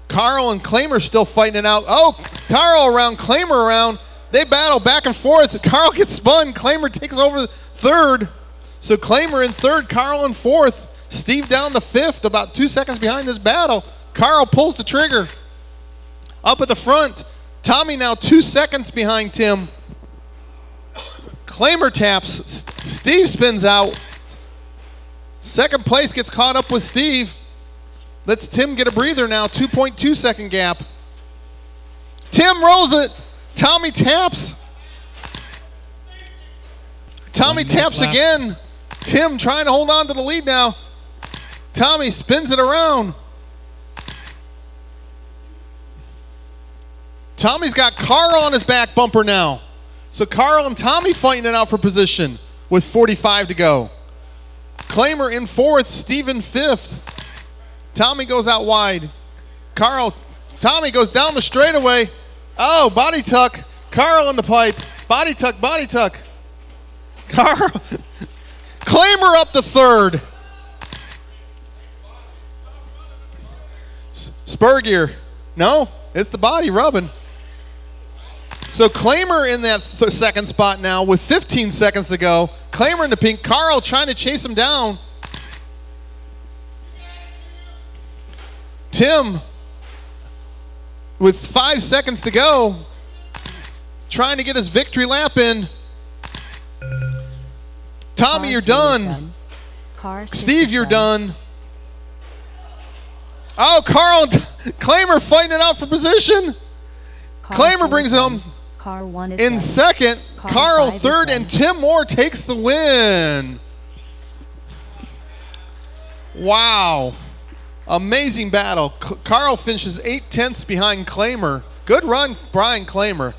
Carl and Klamer still fighting it out. Oh, Carl around, Klamer around. They battle back and forth. Carl gets spun. Klamer takes over 3rd. So Klamer in 3rd, Carl in 4th. Steve down to 5th, about 2 seconds behind this battle. Carl pulls the trigger. Up at the front. Tommy now 2 seconds behind Tim. Klamer taps. Steve spins out. 2nd place gets caught up with Steve. Lets Tim get a breather now. 2.2 second gap. Tim rolls it. Tommy taps. Tommy taps again. Tim trying to hold on to the lead now. Tommy spins it around. Tommy's got Carl on his back bumper now. So Carl and Tommy fighting it out for position with 45 to go. Klamer in 4th, Steve in 5th. Tommy goes out wide. Tommy goes down the straightaway. Oh, body tuck. Carl in the pipe. Body tuck, body tuck. Carl. Klamer up to 3rd. Spur gear. No, it's the body rubbing. So Klamer in that 2nd spot now with 15 seconds to go. Klamer in the pink. Carl trying to chase him down. Tim with 5 seconds to go. Trying to get his victory lap in. Tommy, you're done. Steve, you're done. Oh, Carl and Klamer fighting it out for position. Klamer brings him in 2nd. Carl 3rd, and Tim Moore takes the win. Wow. Amazing battle. Carl finishes 8/10 behind Klamer. Good run, Brian Klamer.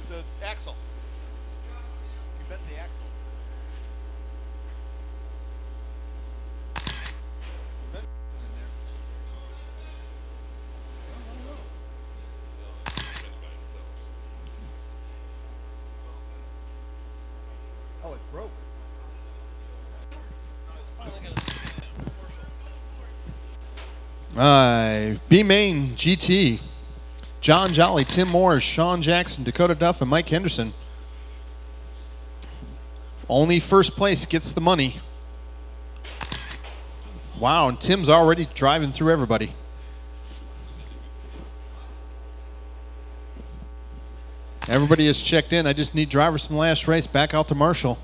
The axle. You bent the axle. Oh, it broke. B Main GT. John Jolly, Tim Moore, Sean Jackson, Dakota Duff, and Mike Henderson. Only 1st place gets the money. Wow, and Tim's already driving through everybody. Everybody is checked in. I just need drivers from the last race back out to Marshall.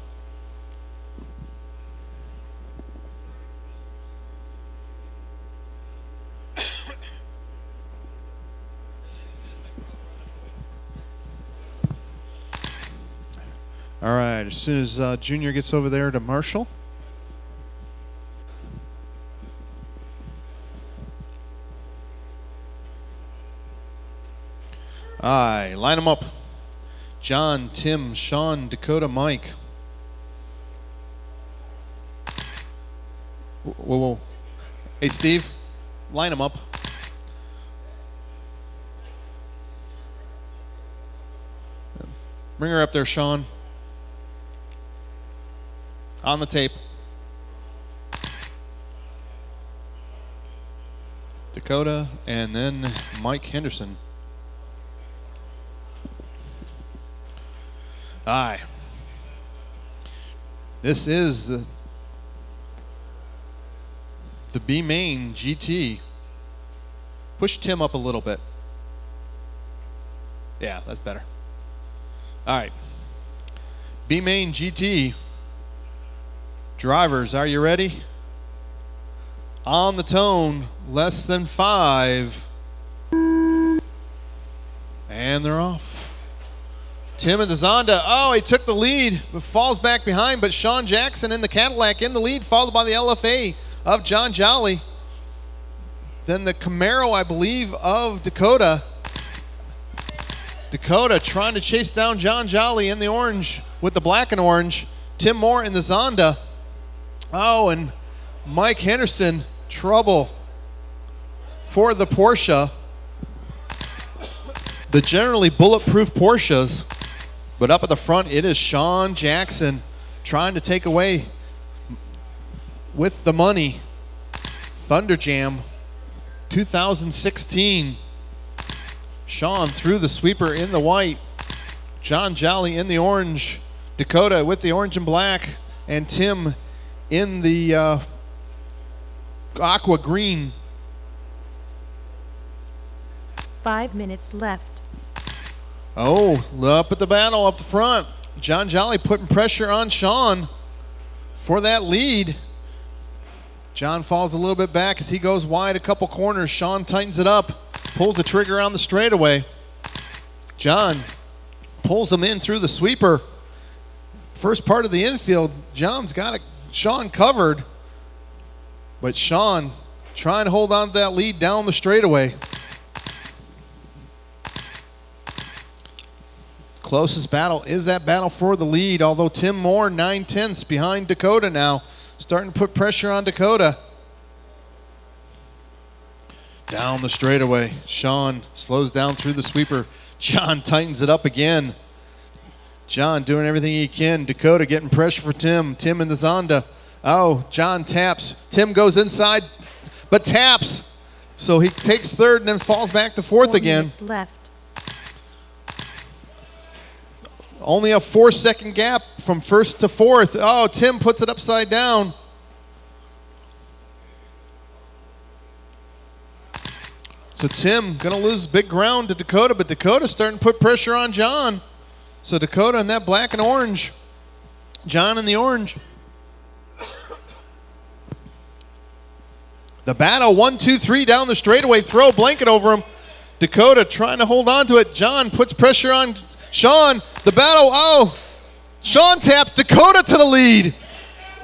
All right, as soon as Junior gets over there to Marshall. All right, line them up. John, Tim, Sean, Dakota, Mike. Whoa, whoa. Hey, Steve, line them up. Bring her up there, Sean. On the tape. Dakota, and then Mike Henderson. Aye. This is the B main GT. Push Tim up a little bit. Yeah, that's better. All right. B main GT. Drivers, are you ready? On the tone, less than 5. And they're off. Tim in the Zonda. Oh, he took the lead, but falls back behind. But Sean Jackson in the Cadillac in the lead, followed by the LFA of John Jolly. Then the Camaro, I believe, of Dakota. Dakota trying to chase down John Jolly in the orange with the black and orange. Tim Moore in the Zonda. Oh, and Mike Henderson, trouble for the Porsche. The generally bulletproof Porsches, but up at the front it is Sean Jackson trying to take away with the money. Thunder Jam 2016. Sean through the sweeper in the white. John Jolly in the orange. Dakota with the orange and black. And Tim in the aqua green. 5 minutes left. Oh, up at the battle up the front. John Jolly putting pressure on Sean for that lead. John falls a little bit back as he goes wide a couple corners. Sean tightens it up, pulls the trigger on the straightaway. John pulls him in through the sweeper. First part of the infield, John's got Sean covered, but Sean trying to hold on to that lead down the straightaway. Closest battle is that battle for the lead, although Tim Moore 9/10 behind Dakota now, starting to put pressure on Dakota. Down the straightaway, Sean slows down through the sweeper. John tightens it up again. John doing everything he can. Dakota getting pressure for Tim. Tim in the Zonda. Oh, John taps. Tim goes inside, but taps. So he takes third and then falls back to fourth 4 again. minutes left. Only a 4-second gap from first to fourth. Oh, Tim puts it upside down. So Tim going to lose big ground to Dakota, but Dakota's starting to put pressure on John. So Dakota in that black and orange. John in the orange. The battle, 1, 2, 3 down the straightaway. Throw a blanket over him. Dakota trying to hold on to it. John puts pressure on Sean. The battle, oh. Sean taps Dakota to the lead.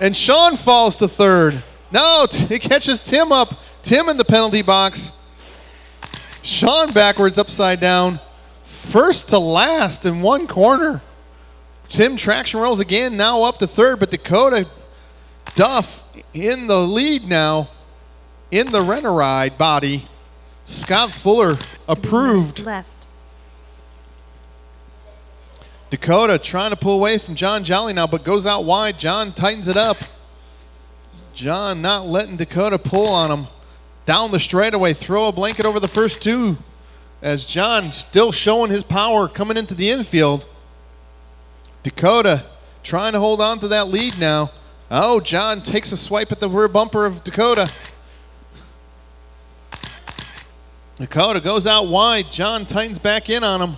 And Sean falls to third. No, he catches Tim up. Tim in the penalty box. Sean backwards upside down. First to last in one corner. Tim traction rolls again, now up to third, but Dakota Duff in the lead now in the Rent-A-Ride body. Scott Fuller 3 approved. minutes left. Dakota trying to pull away from John Jolly now, but goes out wide. John tightens it up. John not letting Dakota pull on him. Down the straightaway, throw a blanket over the first two as John still showing his power coming into the infield. Dakota trying to hold on to that lead now. Oh, John takes a swipe at the rear bumper of Dakota. Dakota goes out wide. John tightens back in on him.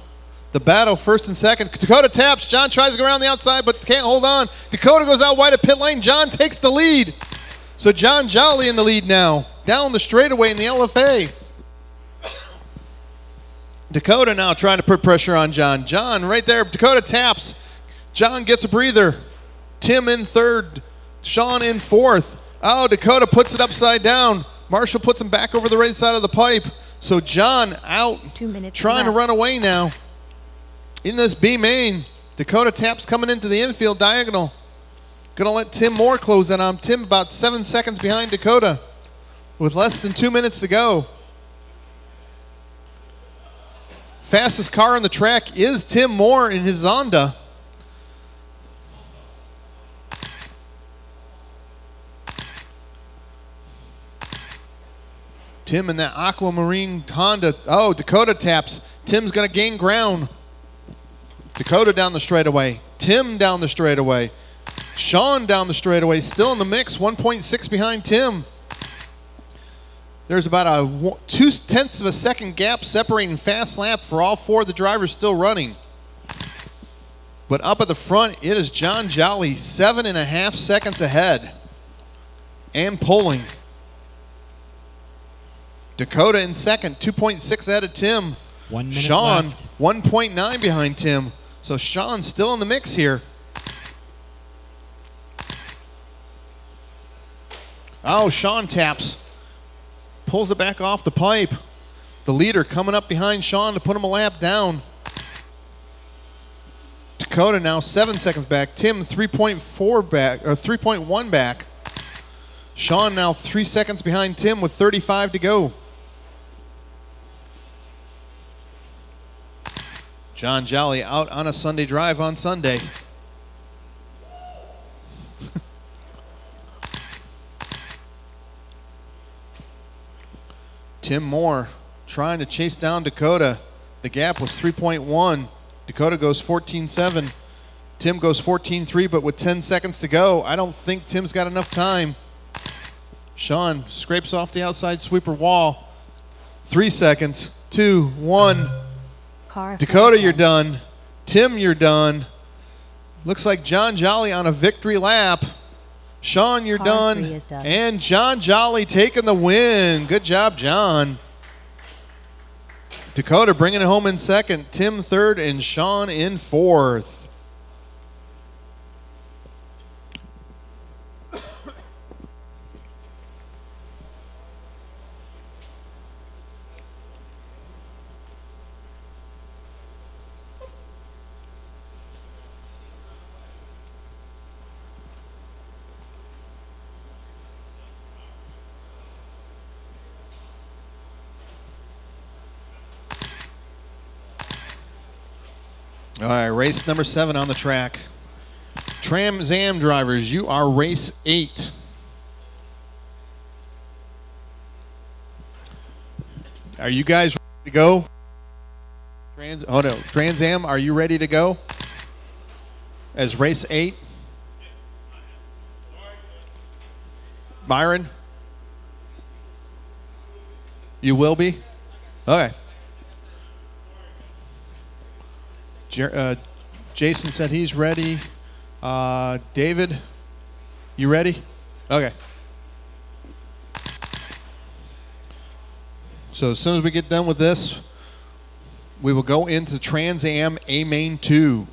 The battle first and second. Dakota taps. John tries to go around the outside but can't hold on. Dakota goes out wide at pit lane. John takes the lead. So John Jolly in the lead now. Down the straightaway in the LFA. Dakota now trying to put pressure on John. John right there. Dakota taps. John gets a breather. Tim in third. Sean in fourth. Oh, Dakota puts it upside down. Marshall puts him back over the right side of the pipe. So John out 2 minutes trying to left. run away now. In this B main, Dakota taps coming into the infield diagonal. Gonna let Tim Moore close in on him. Tim about 7 seconds behind Dakota with less than 2 minutes to go. Fastest car on the track is Tim Moore in his Zonda. Tim in that aquamarine Honda. Oh, Dakota taps. Tim's going to gain ground. Dakota down the straightaway. Tim down the straightaway. Sean down the straightaway. Still in the mix. 1.6 behind Tim. There's about a 0.2 of a second gap separating fast lap for all four of the drivers still running. But up at the front, it is John Jolly, 7.5 seconds ahead and pulling. Dakota in second, 2.6 ahead of Tim. 1 minute Sean, left. 1.9 behind Tim. So Sean's still in the mix here. Oh, Sean taps. Pulls it back off the pipe. The leader coming up behind Sean to put him a lap down. Dakota now 7 seconds back. Tim 3.4 back, or 3.1 back. Sean now 3 seconds behind Tim with 35 to go. John Jolly out on a Sunday drive on Sunday. Tim Moore trying to chase down Dakota. The gap was 3.1. Dakota goes 14.7. Tim goes 14.3, but with 10 seconds to go, I don't think Tim's got enough time. Sean scrapes off the outside sweeper wall. 3 seconds. 2, 1. Car Dakota, 4 is you're done. done. Tim, you're done. Looks like John Jolly on a victory lap. Sean, you're Car done. 3 is done. And John Jolly taking the win. Good job, John. Dakota bringing it home in second. Tim third and Sean in fourth. All right, race number 7 on the track. Trans Am drivers, you are race 8. Are you guys ready to go? Trans Am, are you ready to go? As race 8? Byron? You will be? Okay. Jason said he's ready. David, you ready? Okay. So as soon as we get done with this, we will go into Trans Am A Main 2.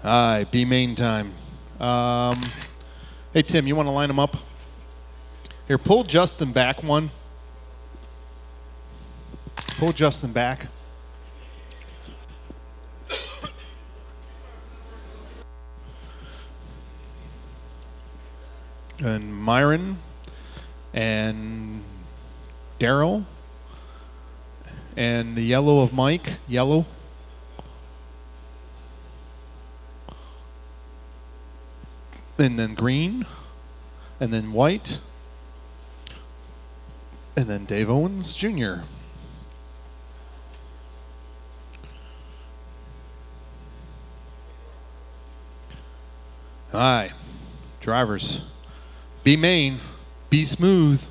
All right, B main time. Hey, Tim, you want to line them up? Here, pull Justin back one. Pull Justin back. And Myron and Daryl and the yellow of Mike, yellow. And then green, and then white, and then Dave Owens Jr. All right, drivers, be main, be smooth.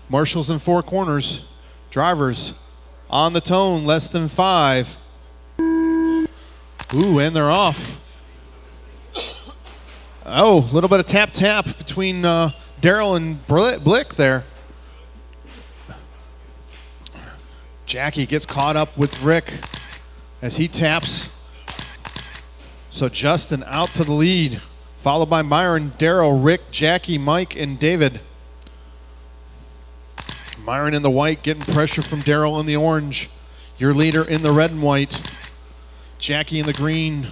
Marshals in 4 corners, drivers on the tone, less than 5. Ooh, and they're off. Oh, a little bit of tap between Daryl and Blick there. Jackie gets caught up with Rick as he taps. So Justin out to the lead, followed by Myron, Daryl, Rick, Jackie, Mike, and David. Myron in the white getting pressure from Daryl in the orange. Your leader in the red and white. Jackie in the green.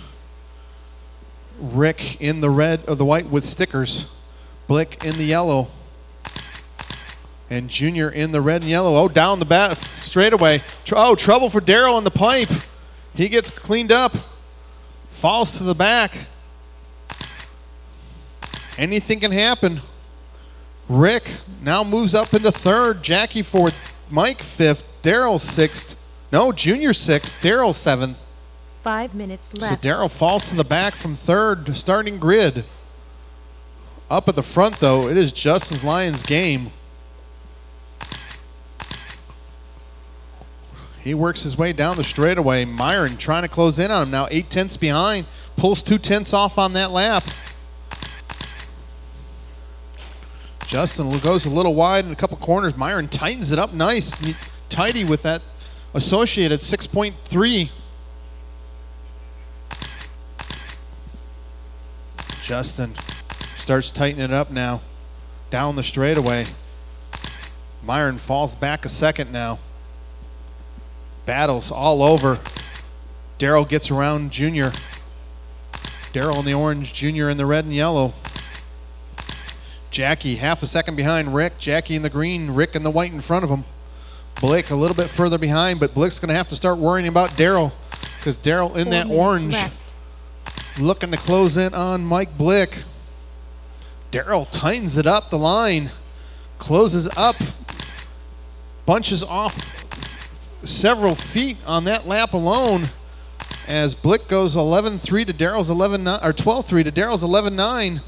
Rick in the red or the white with stickers. Blick in the yellow. And Junior in the red and yellow. Oh, down the bat straightaway. Trouble for Daryl in the pipe. He gets cleaned up. Falls to the back. Anything can happen. Rick now moves up into 3rd. Jackie 4th. Mike 5th. Daryl 6th. No, Junior 6th. Daryl 7th. 5 minutes So left. Daryl falls to the back from 3rd, starting grid. Up at the front, though, it is Justin's Lions game. He works his way down the straightaway. Myron trying to close in on him now, 8 tenths behind. Pulls 2 tenths off on that lap. Justin goes a little wide in a couple corners. Myron tightens it up nice, tidy with that associated 6.3. Justin starts tightening it up now. Down the straightaway. Myron falls back a second now. Battles all over. Daryl gets around Junior. Daryl in the orange, Junior in the red and yellow. Jackie half a second behind Rick. Jackie in the green, Rick in the white in front of him. Blick a little bit further behind, but Blick's going to have to start worrying about Daryl because Daryl in 4 that minutes orange. left. Looking to close in on Mike Blick. Daryl tightens it up the line. Closes up. Bunches off several feet on that lap alone as Blick goes 11-3 to Daryl's 11-9, or 12-3 to Daryl's 11-9.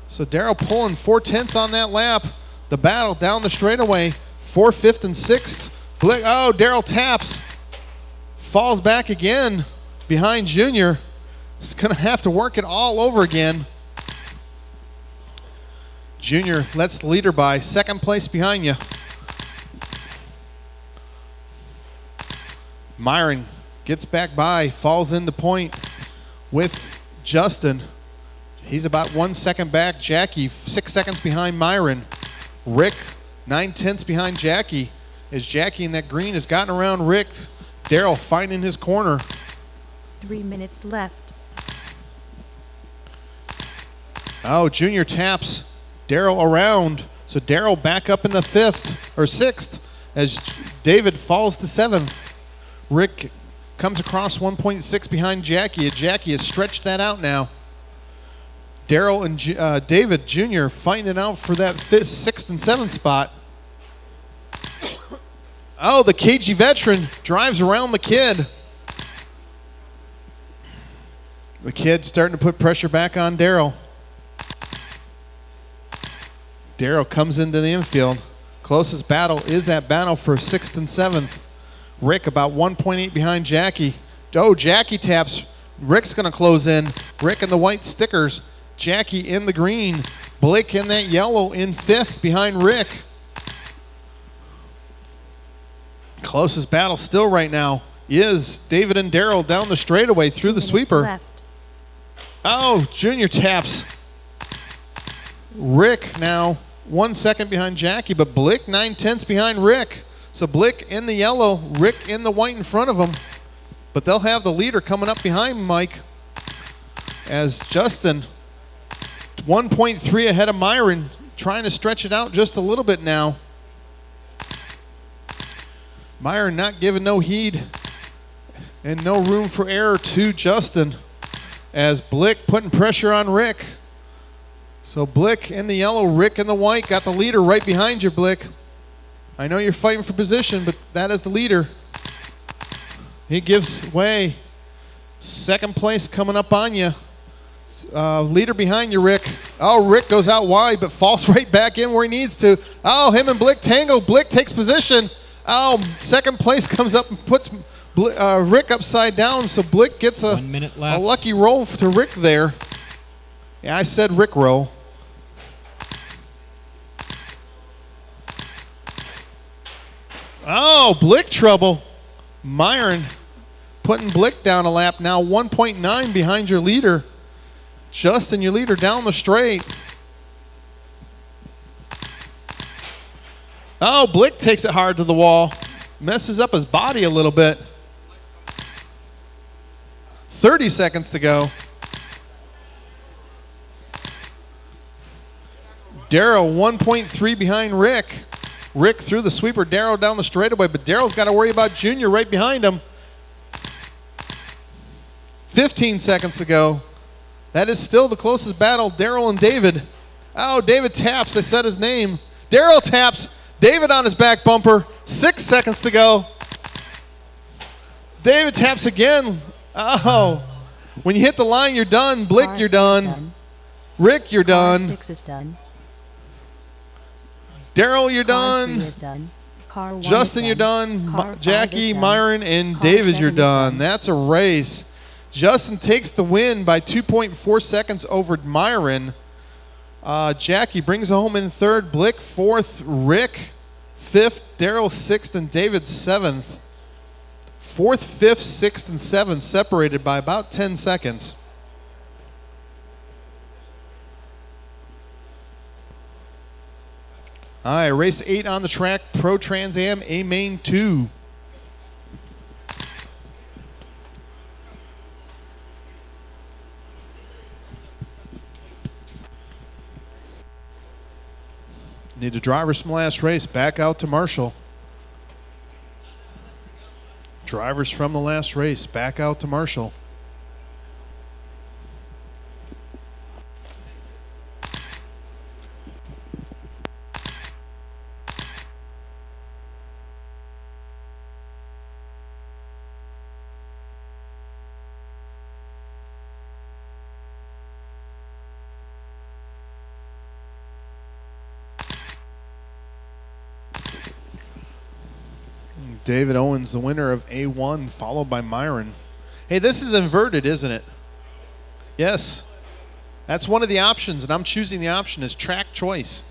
So Daryl pulling 4 tenths on that lap. The battle down the straightaway. 4th, 5th, and 6th. Blick, oh, Daryl taps. Falls back again behind Junior. He's going to have to work it all over again. Junior lets the leader by. 2nd place behind you. Myron gets back by, falls in the point with Justin. He's about 1 second back. Jackie, 6 seconds behind Myron. Rick, 9 tenths behind Jackie. As Jackie in that green has gotten around Rick. Daryl finding his corner. 3 minutes left. Oh, Junior taps Daryl around. So Daryl back up in the 5th or 6th as David falls to 7th. Rick comes across 1.6 behind Jackie. Jackie has stretched that out now. Daryl and David Jr. fighting it out for that 5th, 6th, and 7th spot. Oh, the KG veteran drives around the kid. The kid starting to put pressure back on Daryl. Daryl comes into the infield. Closest battle is that battle for 6th and 7th. Rick about 1.8 behind Jackie. Oh, Jackie taps. Rick's going to close in. Rick in the white stickers. Jackie in the green. Blick in that yellow in 5th behind Rick. Closest battle still right now. is David and Daryl down the straightaway through the 2 minutes sweeper. left. Oh, Junior taps. Rick now 1 second behind Jackie, but Blick 9/10 behind Rick. So Blick in the yellow, Rick in the white in front of him. But they'll have the leader coming up behind Mike as Justin 1.3 ahead of Myron, trying to stretch it out just a little bit now. Myron not giving no heed and no room for error to Justin as Blick putting pressure on Rick. So Blick in the yellow, Rick in the white, got the leader right behind you, Blick. I know you're fighting for position, but that is the leader. He gives way. Second place coming up on you. Leader behind you, Rick. Oh, Rick goes out wide, but falls right back in where he needs to. Oh, him and Blick tangle. Blick takes position. Oh, second place comes up and puts Rick upside down, so Blick gets a 1 minute left. lucky roll to Rick there. Yeah, I said Rick roll. Oh, Blick trouble. Myron putting Blick down a lap now, 1.9 behind your leader. Justin, your leader, down the straight. Oh, Blick takes it hard to the wall. Messes up his body a little bit. 30 seconds to go. Darrow 1.3 behind Rick. Rick through the sweeper, Darrow down the straightaway, but Darrow's got to worry about Junior right behind him. 15 seconds to go. That is still the closest battle, Darrell and David. Oh, David taps. I said his name. Darrell taps. David on his back bumper. 6 seconds to go. David taps again. Oh. When you hit the line, you're done. Blick, Car you're 4 is done. Rick, you're Car done. 6 is done. Darrell, you're Car 3 done. is done. Car 1 Justin, is you're done. Car 5 Jackie, is done. Myron, and Car David, 7 you're is done. That's a race. Justin takes the win by 2.4 seconds over Myron. Jackie brings it home in third. Blick fourth. Rick fifth. Darrell sixth. And David seventh. Fourth, fifth, sixth, and seventh separated by about 10 seconds. All right, race 8 on the track. Pro Trans Am A Main 2. Need the drivers from last race back out to Marshall. Drivers from the last race back out to Marshall. David Owens, the winner of A1, followed by Myron. Hey, this is inverted, isn't it? Yes. That's one of the options, and I'm choosing the option as track choice.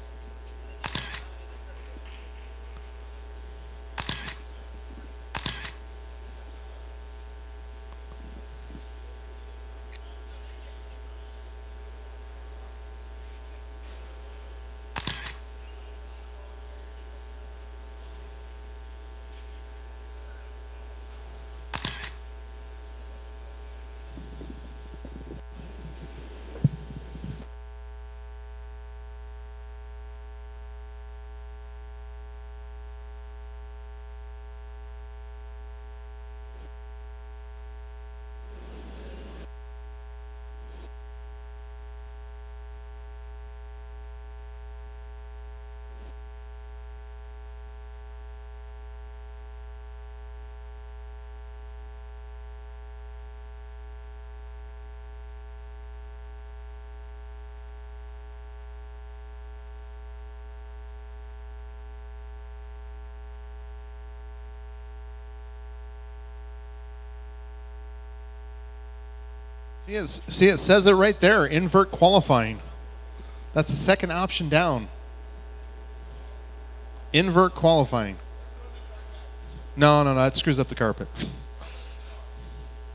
See, it says it right there, invert qualifying. That's the second option down. Invert qualifying. No, that screws up the carpet.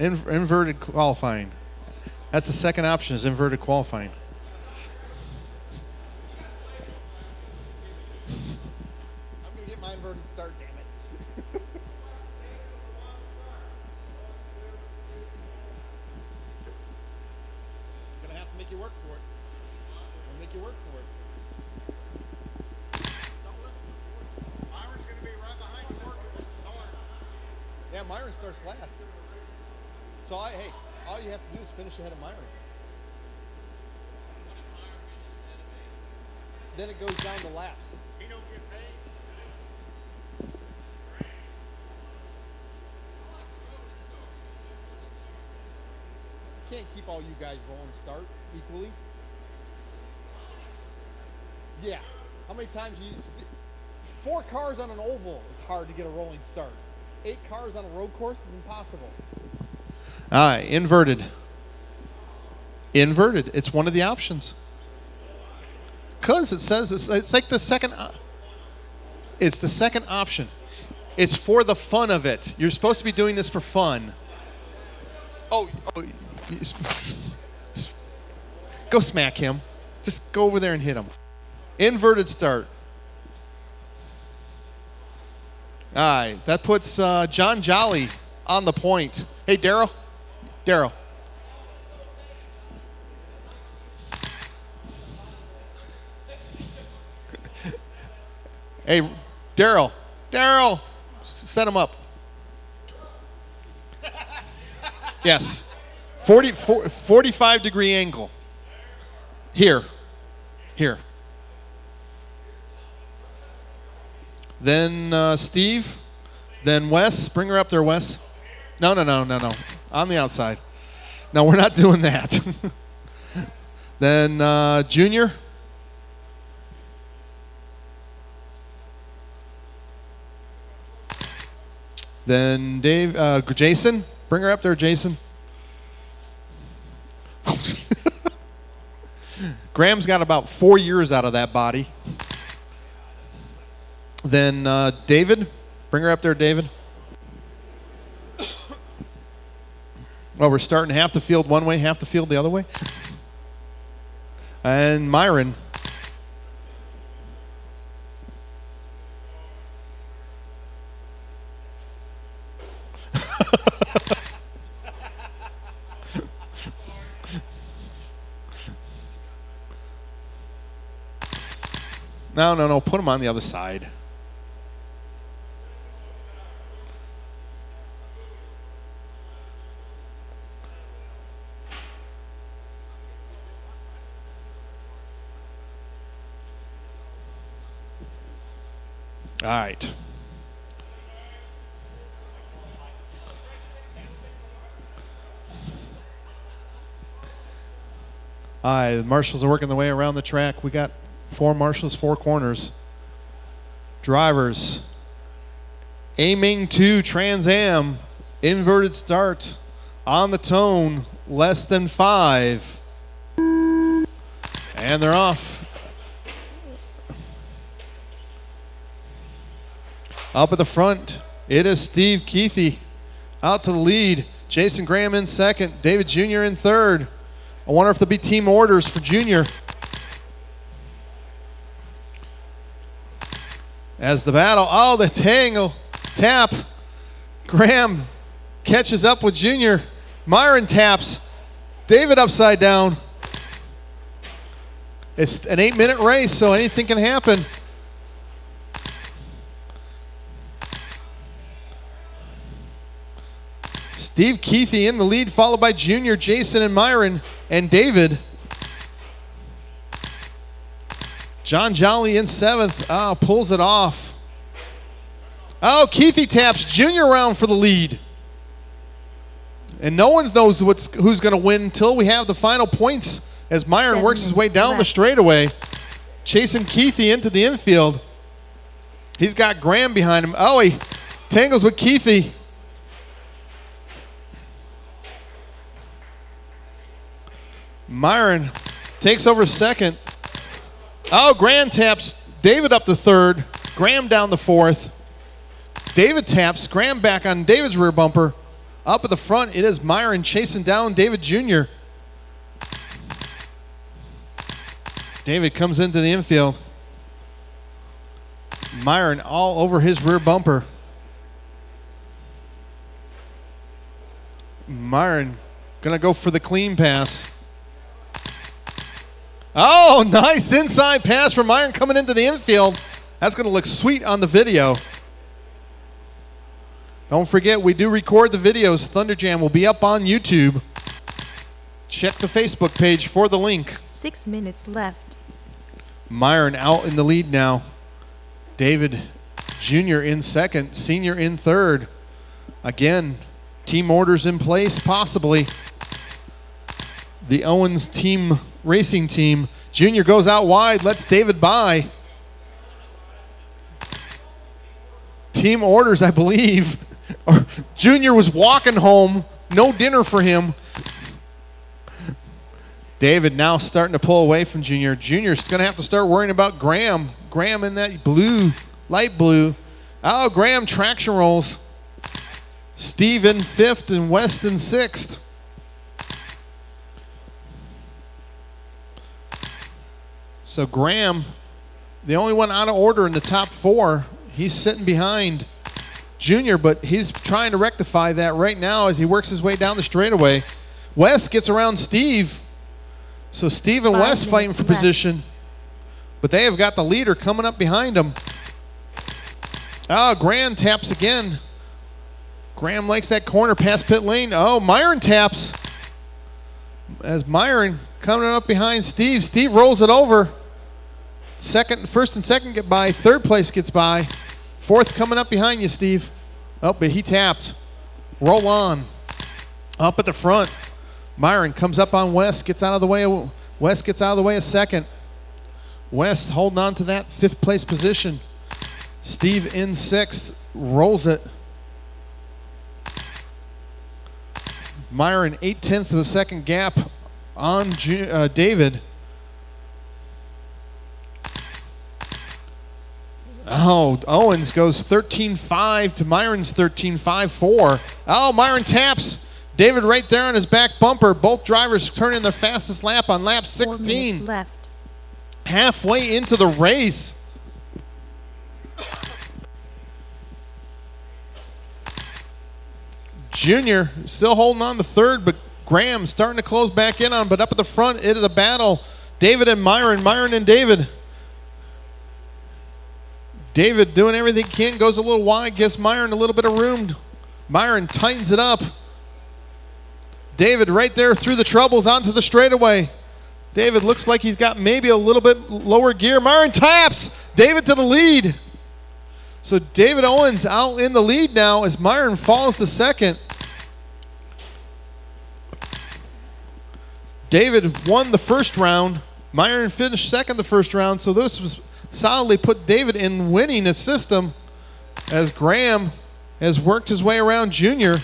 Inverted qualifying. That's the second option, is inverted qualifying. I'm going to get my inverted start, damn it. I'm going to have to make you work for it. I'm going to make you work for it. Myron's going to be right behind you working. This is hard. Yeah, Myron starts last. So, hey, all you have to do is finish ahead of Myron. Then it goes down to laps. He don't get paid. You can't keep all you guys rolling start equally. Yeah. How many times you 4 cars on an oval is hard to get a rolling start. 8 cars on a road course is impossible. Inverted. Inverted. It's one of the options. Because it says it's like the second. It's the second option. It's for the fun of it. You're supposed to be doing this for fun. Go smack him. Just go over there and hit him. Inverted start. All right, that puts John Jolly on the point. Hey, Daryl. Daryl. Hey, Daryl. Daryl, set him up. Yes. 45-degree angle. Here. Then Steve. Then Wes. Bring her up there, Wes. No. On the outside. No, we're not doing that. Then Junior. Then Jason. Bring her up there, Jason. Graham's got about 4 years out of that body. Then David. Bring her up there, David. Well, we're starting half the field one way, half the field the other way. And Myron. No. Put him on the other side. All right. The marshals are working their way around the track. We got 4 marshals, 4 corners. Drivers aiming to Trans Am. Inverted start on the tone, less than 5. And they're off. Up at the front, it is Steve Keithy out to the lead. Jason Graham in second. David Jr. in third. I wonder if there'll be team orders for Junior. As the battle, the tangle, tap. Graham catches up with Junior. Myron taps. David upside down. It's an 8-minute race, so anything can happen. Steve Keithy in the lead, followed by Junior, Jason, and Myron, and David. John Jolly in 7th. Pulls it off. Keithy taps Junior around for the lead. And no one knows who's going to win until we have the final points as Myron works his way down the straightaway, chasing Keithy into the infield. He's got Graham behind him. He tangles with Keithy. Myron takes over second. Graham taps David up to third. Graham down to fourth. David taps Graham back on David's rear bumper. Up at the front, it is Myron chasing down David Jr. David comes into the infield. Myron all over his rear bumper. Myron gonna go for the clean pass. Oh, nice inside pass from Myron coming into the infield. That's gonna look sweet on the video. Don't forget, we do record the videos. Thunder Jam will be up on YouTube. Check the Facebook page for the link. 6 minutes left. Myron out in the lead now. David Jr. in second, Senior in third. Again, team orders in place, possibly. The Owens team racing team. Junior goes out wide, lets David by. Team orders, I believe. Junior was walking home, no dinner for him. David now starting to pull away from Junior. Junior's going to have to start worrying about Graham. Graham in that blue, light blue. Oh, Graham traction rolls. Steve in fifth and West in sixth. So Graham, the only one out of order in the top four. He's sitting behind Junior, but he's trying to rectify that right now as he works his way down the straightaway. West gets around Steve. So Steve and West fighting for position. But they have got the leader coming up behind them. Oh, Graham taps again. Graham likes that corner past pit lane. Oh, Myron taps. As Myron coming up behind Steve. Steve rolls it over. First and second get by. Third place gets by. Fourth coming up behind you, Steve. Oh, but he tapped. Roll on. Up at the front. Myron comes up on West, gets out of the way. West gets out of the way of second. West holding on to that fifth place position. Steve in sixth, rolls it. Myron 8/10 of a second gap on David. Oh, Owens goes 13.5 to Myron's 13.54. Oh, Myron taps. David right there on his back bumper. Both drivers turning their fastest lap on lap 16. 4 minutes left. Halfway into the race. Junior still holding on to third, but Graham starting to close back in on. But up at the front, it is a battle. David and Myron. Myron and David. David doing everything he can, goes a little wide, gives Myron a little bit of room. Myron tightens it up. David right there through the troubles onto the straightaway. David looks like he's got maybe a little bit lower gear. Myron taps. David to the lead. So David Owens out in the lead now as Myron falls to second. David won the first round. Myron finished second the first round. So this was solidly put David in winning the system as Graham has worked his way around Junior.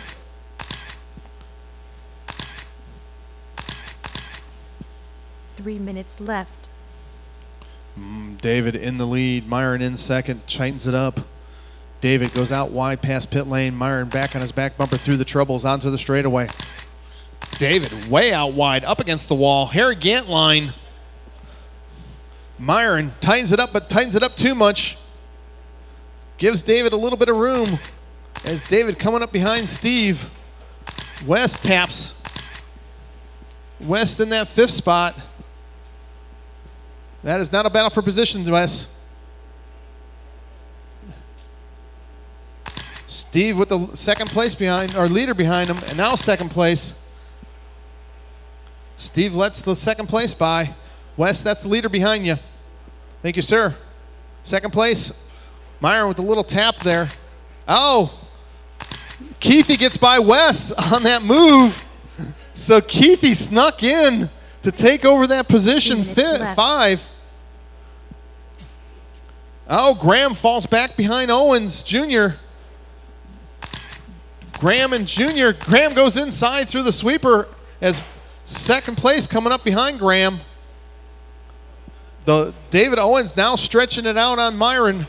Three minutes left. David in the lead. Myron in second. Tightens it up. David goes out wide past pit lane. Myron back on his back bumper through the troubles onto the straightaway. David way out wide up against the wall. Harry Gant line. Myron tightens it up, but tightens it up too much. Gives David a little bit of room as David coming up behind Steve. West taps. West in that fifth spot. That is not a battle for positions, Wes. Steve with the second place behind, or leader behind him, and now second place. Steve lets the second place by. Wes, that's the leader behind you. Thank you, sir. Second place. Myron with a little tap there. Oh, Keithy gets by Wes on that move. So Keithy snuck in to take over that position, 5. Oh, Graham falls back behind Owens Jr. Graham and Jr. Graham goes inside through the sweeper as second place coming up behind Graham. The David Owens now stretching it out on Myron.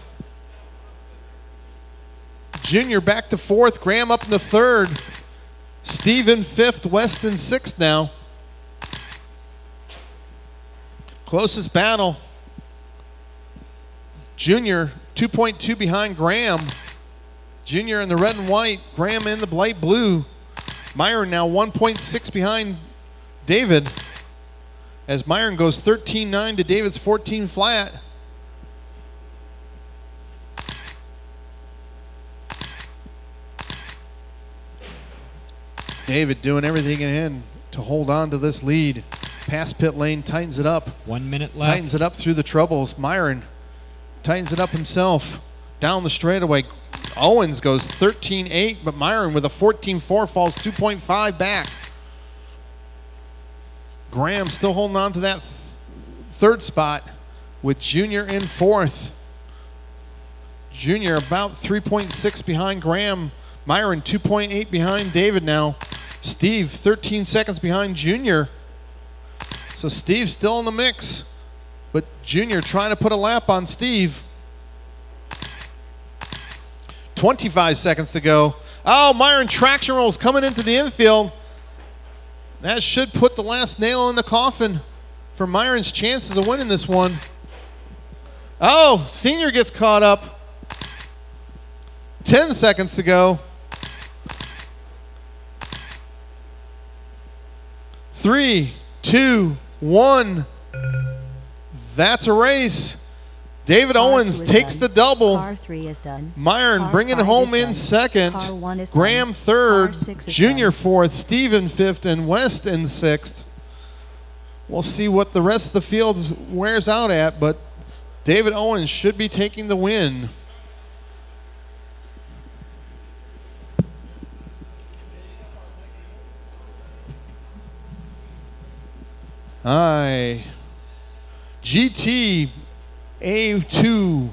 Jr. back to fourth. Graham up in the third. Steve in 5th, West in 6th now. Closest battle. Junior 2.2 behind Graham. Junior in the red and white, Graham in the light blue. Myron now 1.6 behind David, as Myron goes 13.9 to David's 14 flat. David doing everything in hand to hold on to this lead. Past pit lane, tightens it up. 1 minute left. Tightens it up through the troubles. Myron tightens it up himself. Down the straightaway. Owens goes 13.8, but Myron with a 14.4 falls 2.5 back. Graham still holding on to that third spot with Junior in 4th. Junior about 3.6 behind Graham. Myron 2.8 behind David now. Steve 13 seconds behind Junior. So Steve's still in the mix, but Junior trying to put a lap on Steve. 25 seconds to go. Oh, Myron traction rolls coming into the infield. That should put the last nail in the coffin for Myron's chances of winning this one. Oh, Senior gets caught up. 10 seconds to go. 3, 2, 1. That's a race. David Car Owens 2 is takes done. the double. Car 3 is done. Myron Car bringing it 5 home is in done. second. Car 1 is Graham done. third. Car 6 is Junior done. 4th. Steve in 5th. And West in 6th. We'll see what the rest of the field wears out at, but David Owens should be taking the win. Aye. GT A2.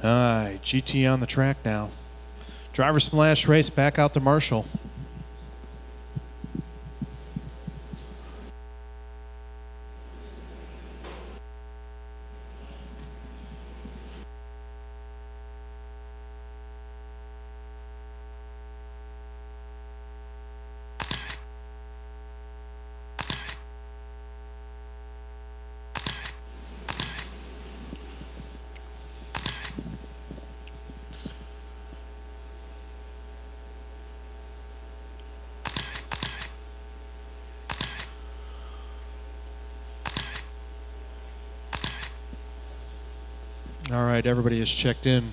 Aye, GT on the track now. Driver splash race back out to Marshall. All right, everybody is checked in.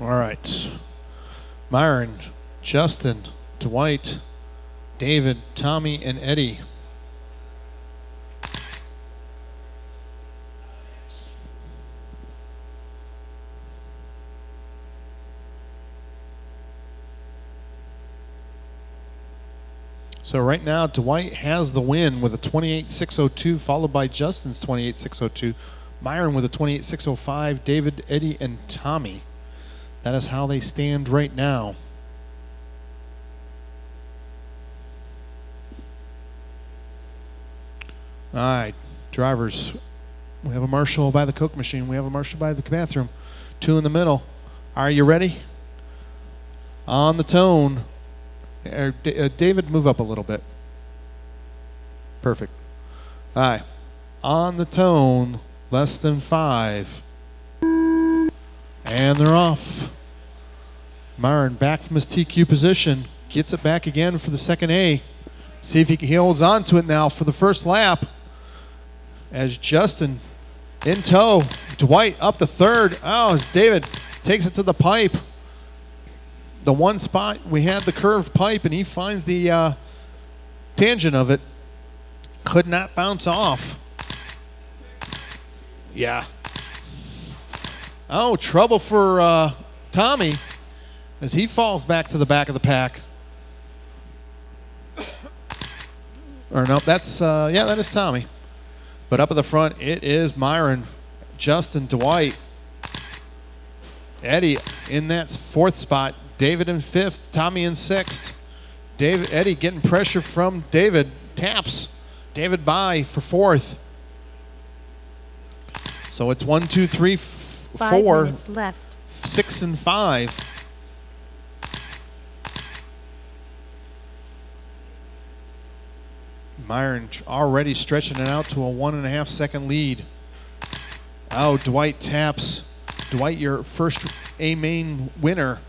All right. Myron, Justin, Dwight, David, Tommy, and Eddie. So right now, Dwight has the win with a 28.602, followed by Justin's 28.602. Myron with a 28.605, David, Eddie, and Tommy. That is how they stand right now. All right, drivers. We have a marshal by the Coke machine. We have a marshal by the bathroom. 2 in the middle. Are you ready? On the tone. David, move up a little bit. Perfect. All right. On the tone, less than 5. And they're off. Myron back from his TQ position. Gets it back again for the second A. See if he holds on to it now for the first lap. As Justin in tow. Dwight up the third. Oh, as David takes it to the pipe. The one spot we had the curved pipe, and he finds the tangent of it. Could not bounce off. Yeah. Oh, trouble for Tommy as he falls back to the back of the pack. Or no, that's yeah, that is Tommy. But up at the front, it is Myron, Justin, Dwight, Eddie in that 4th spot. David in 5th, Tommy in 6th. Eddie getting pressure from David. Taps David by for 4th. So it's 1, 2, 3, 4. 5 minutes left. 6 and 5. Myron already stretching it out to a 1.5 second lead. Oh, Dwight taps. Dwight, your first A main winner.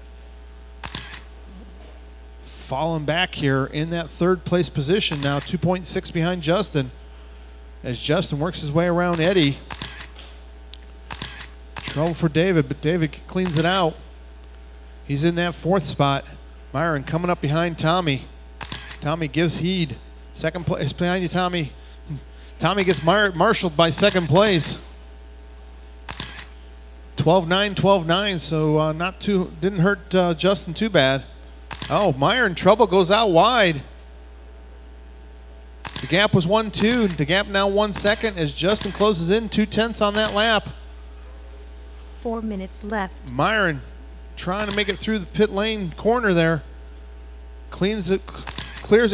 Falling back here in that 3rd place position now, 2.6 behind Justin. As Justin works his way around Eddie. Trouble for David, but David cleans it out. He's in that 4th spot. Myron coming up behind Tommy. Tommy gives heed. 2nd place behind you, Tommy. Tommy gets marshaled by 2nd place. 12-9, 12-9, so not too, didn't hurt Justin too bad. Oh, Myron, trouble goes out wide. The gap was 1-2. The gap now 1 second as Justin closes in 2/10 on that lap. 4 minutes left. Myron trying to make it through the pit lane corner there. Clears it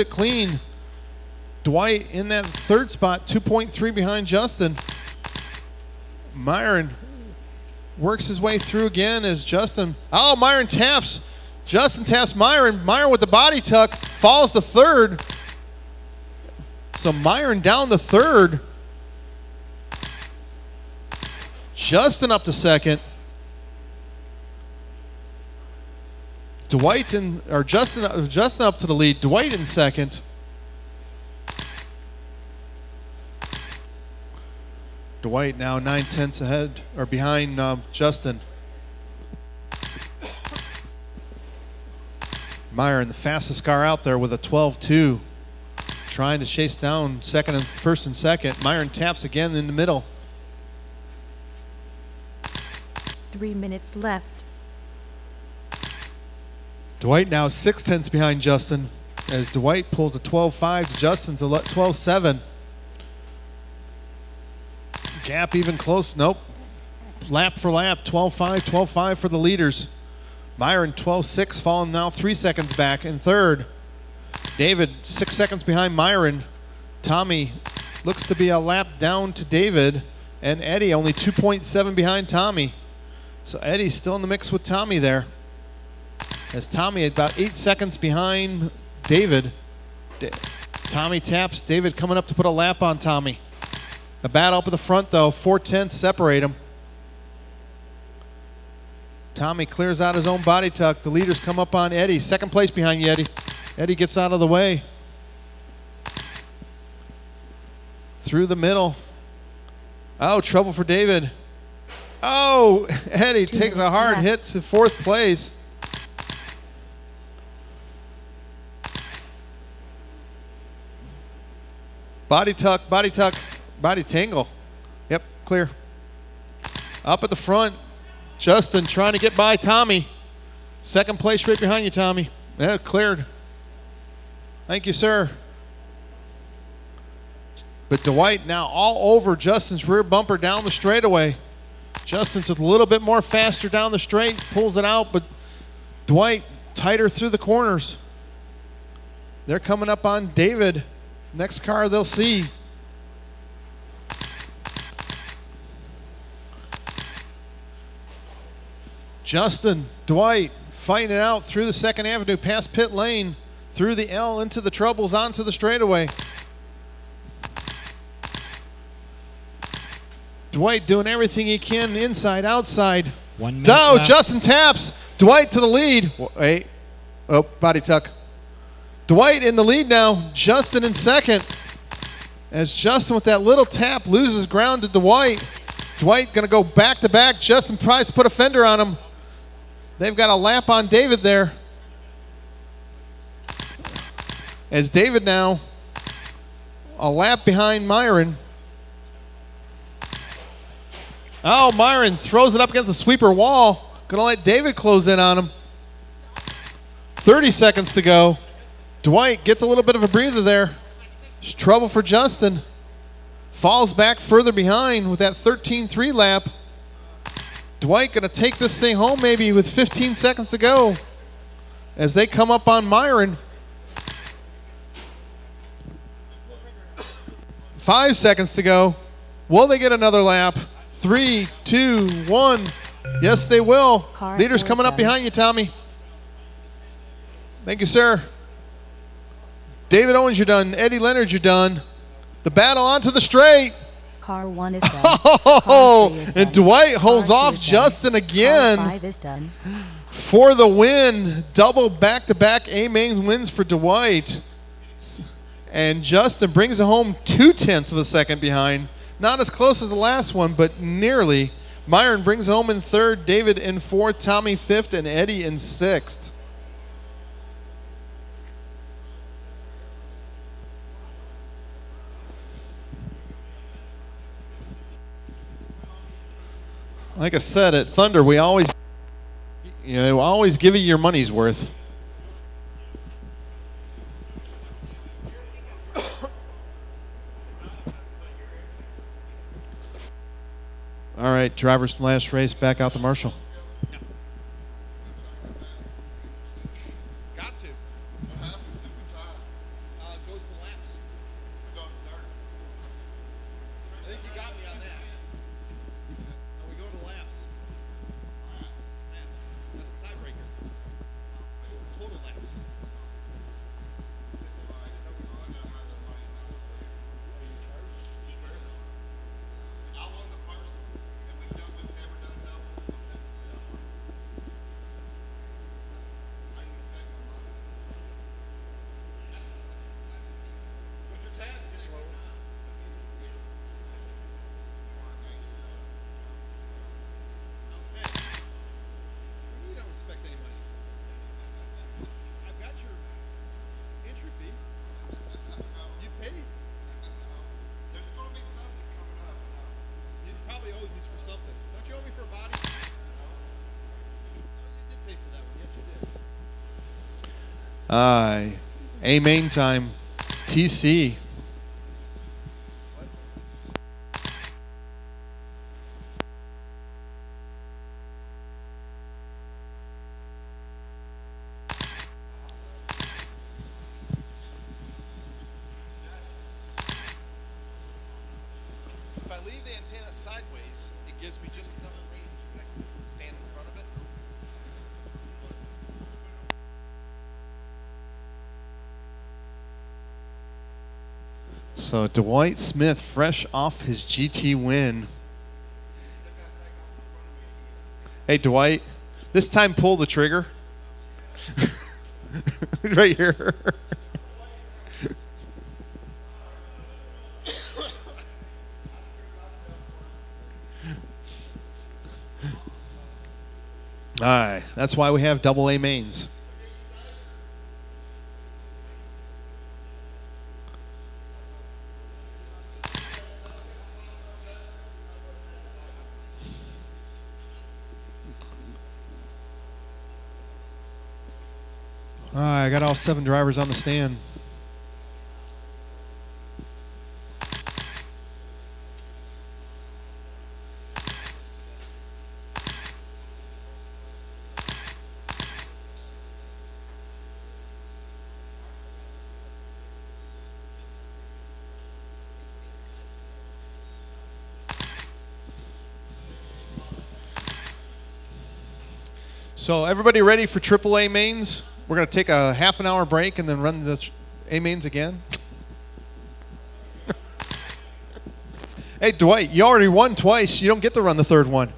clean. Dwight in that 3rd spot, 2.3 behind Justin. Myron works his way through again as Justin. Oh, Myron taps. Justin taps Myron. Myron with the body tuck falls to 3rd. So Myron down to 3rd. Justin up to 2nd. Justin up to the lead. Dwight in 2nd. Dwight now 9/10 ahead or behind Justin. Myron, the fastest car out there with a 12.2, trying to chase down 1st and 2nd. Myron taps again in the middle. 3 minutes left. Dwight now 6/10 behind Justin as Dwight pulls a 12.5 to Justin's 12.7. Gap even close. Nope. Lap for lap, 12.5, 12.5 for the leaders. Myron 12.6, falling now 3 seconds back in 3rd. David 6 seconds behind Myron. Tommy looks to be a lap down to David, and Eddie only 2.7 behind Tommy. So Eddie's still in the mix with Tommy there. As Tommy about 8 seconds behind David. Tommy taps. David coming up to put a lap on Tommy. A battle up at the front though. 4/10 separate them. Tommy clears out his own body tuck. The leaders come up on Eddie. 2nd place behind Eddie. Eddie gets out of the way. Through the middle. Oh, trouble for David. Oh, Eddie 2 takes a minutes hard left. hit to 4th place. Body tuck, body tangle. Yep, clear. Up at the front, Justin trying to get by Tommy. 2nd place right behind you, Tommy. Yeah, cleared. Thank you, sir. But Dwight now all over Justin's rear bumper down the straightaway. Justin's a little bit more faster down the straight, pulls it out, but Dwight tighter through the corners. They're coming up on David. Next car they'll see. Justin, Dwight fighting it out through the 2nd Avenue, past pit lane, through the L, into the troubles, onto the straightaway. Dwight doing everything he can, inside, outside. 1 minute No, left. Justin taps. Dwight to the lead. Wait. Oh, body tuck. Dwight in the lead now. Justin in 2nd. As Justin with that little tap loses ground to Dwight. Dwight going to go back to back. Justin tries to put a fender on him. They've got a lap on David there. As David now a lap behind Myron. Oh, Myron throws it up against the sweeper wall. Gonna let David close in on him. 30 seconds to go. Dwight gets a little bit of a breather there. There's trouble for Justin. Falls back further behind with that 13-3 lap. Dwight gonna take this thing home maybe with 15 seconds to go as they come up on Myron. 5 seconds to go. Will they get another lap? 3, 2, 1. Yes, they will. Car Leader's four coming is up done. behind you, Tommy. Thank you, sir. David Owens, you're done. Eddie Leonard, you're done. The battle onto the straight. Car 1 is done. Oh, Car 3 is and done. Dwight holds Car 2 off is done. Justin again Car 5 is done. for the win. Double back-to-back A-main wins for Dwight. And Justin brings it home 0.2 of a second behind. Not as close as the last one, but nearly. Myron brings it home in 3rd, David in 4th, Tommy 5th, and Eddie in 6th. Like I said, at Thunder, we always give you your money's worth. All right, drivers from last race back out to Marshall. Got to. Goes to laps. I think you got me on that. No, we go to laps. Laps. That's the tiebreaker. Total laps. I won the first one, and we've never done doubles. I expect my money. Put your tabs in, bro. Okay. You don't respect anybody. I've got your entry fee. You paid. There's going to be something coming up. You probably owe me for something. Don't you owe me for a body? No. You did pay for that one. Yes, you did. A-main time. TC. If I leave the antenna sideways, it gives me just enough range that I can stand in front of it. So Dwight Smith, fresh off his GT win. Hey Dwight, this time pull the trigger. Right here. All right. That's why we have double A mains. All right, I got all 7 drivers on the stand. So everybody ready for AAA mains? We're going to take a half an hour break and then run the A mains again. Hey, Dwight, you already won twice. You don't get to run the third one.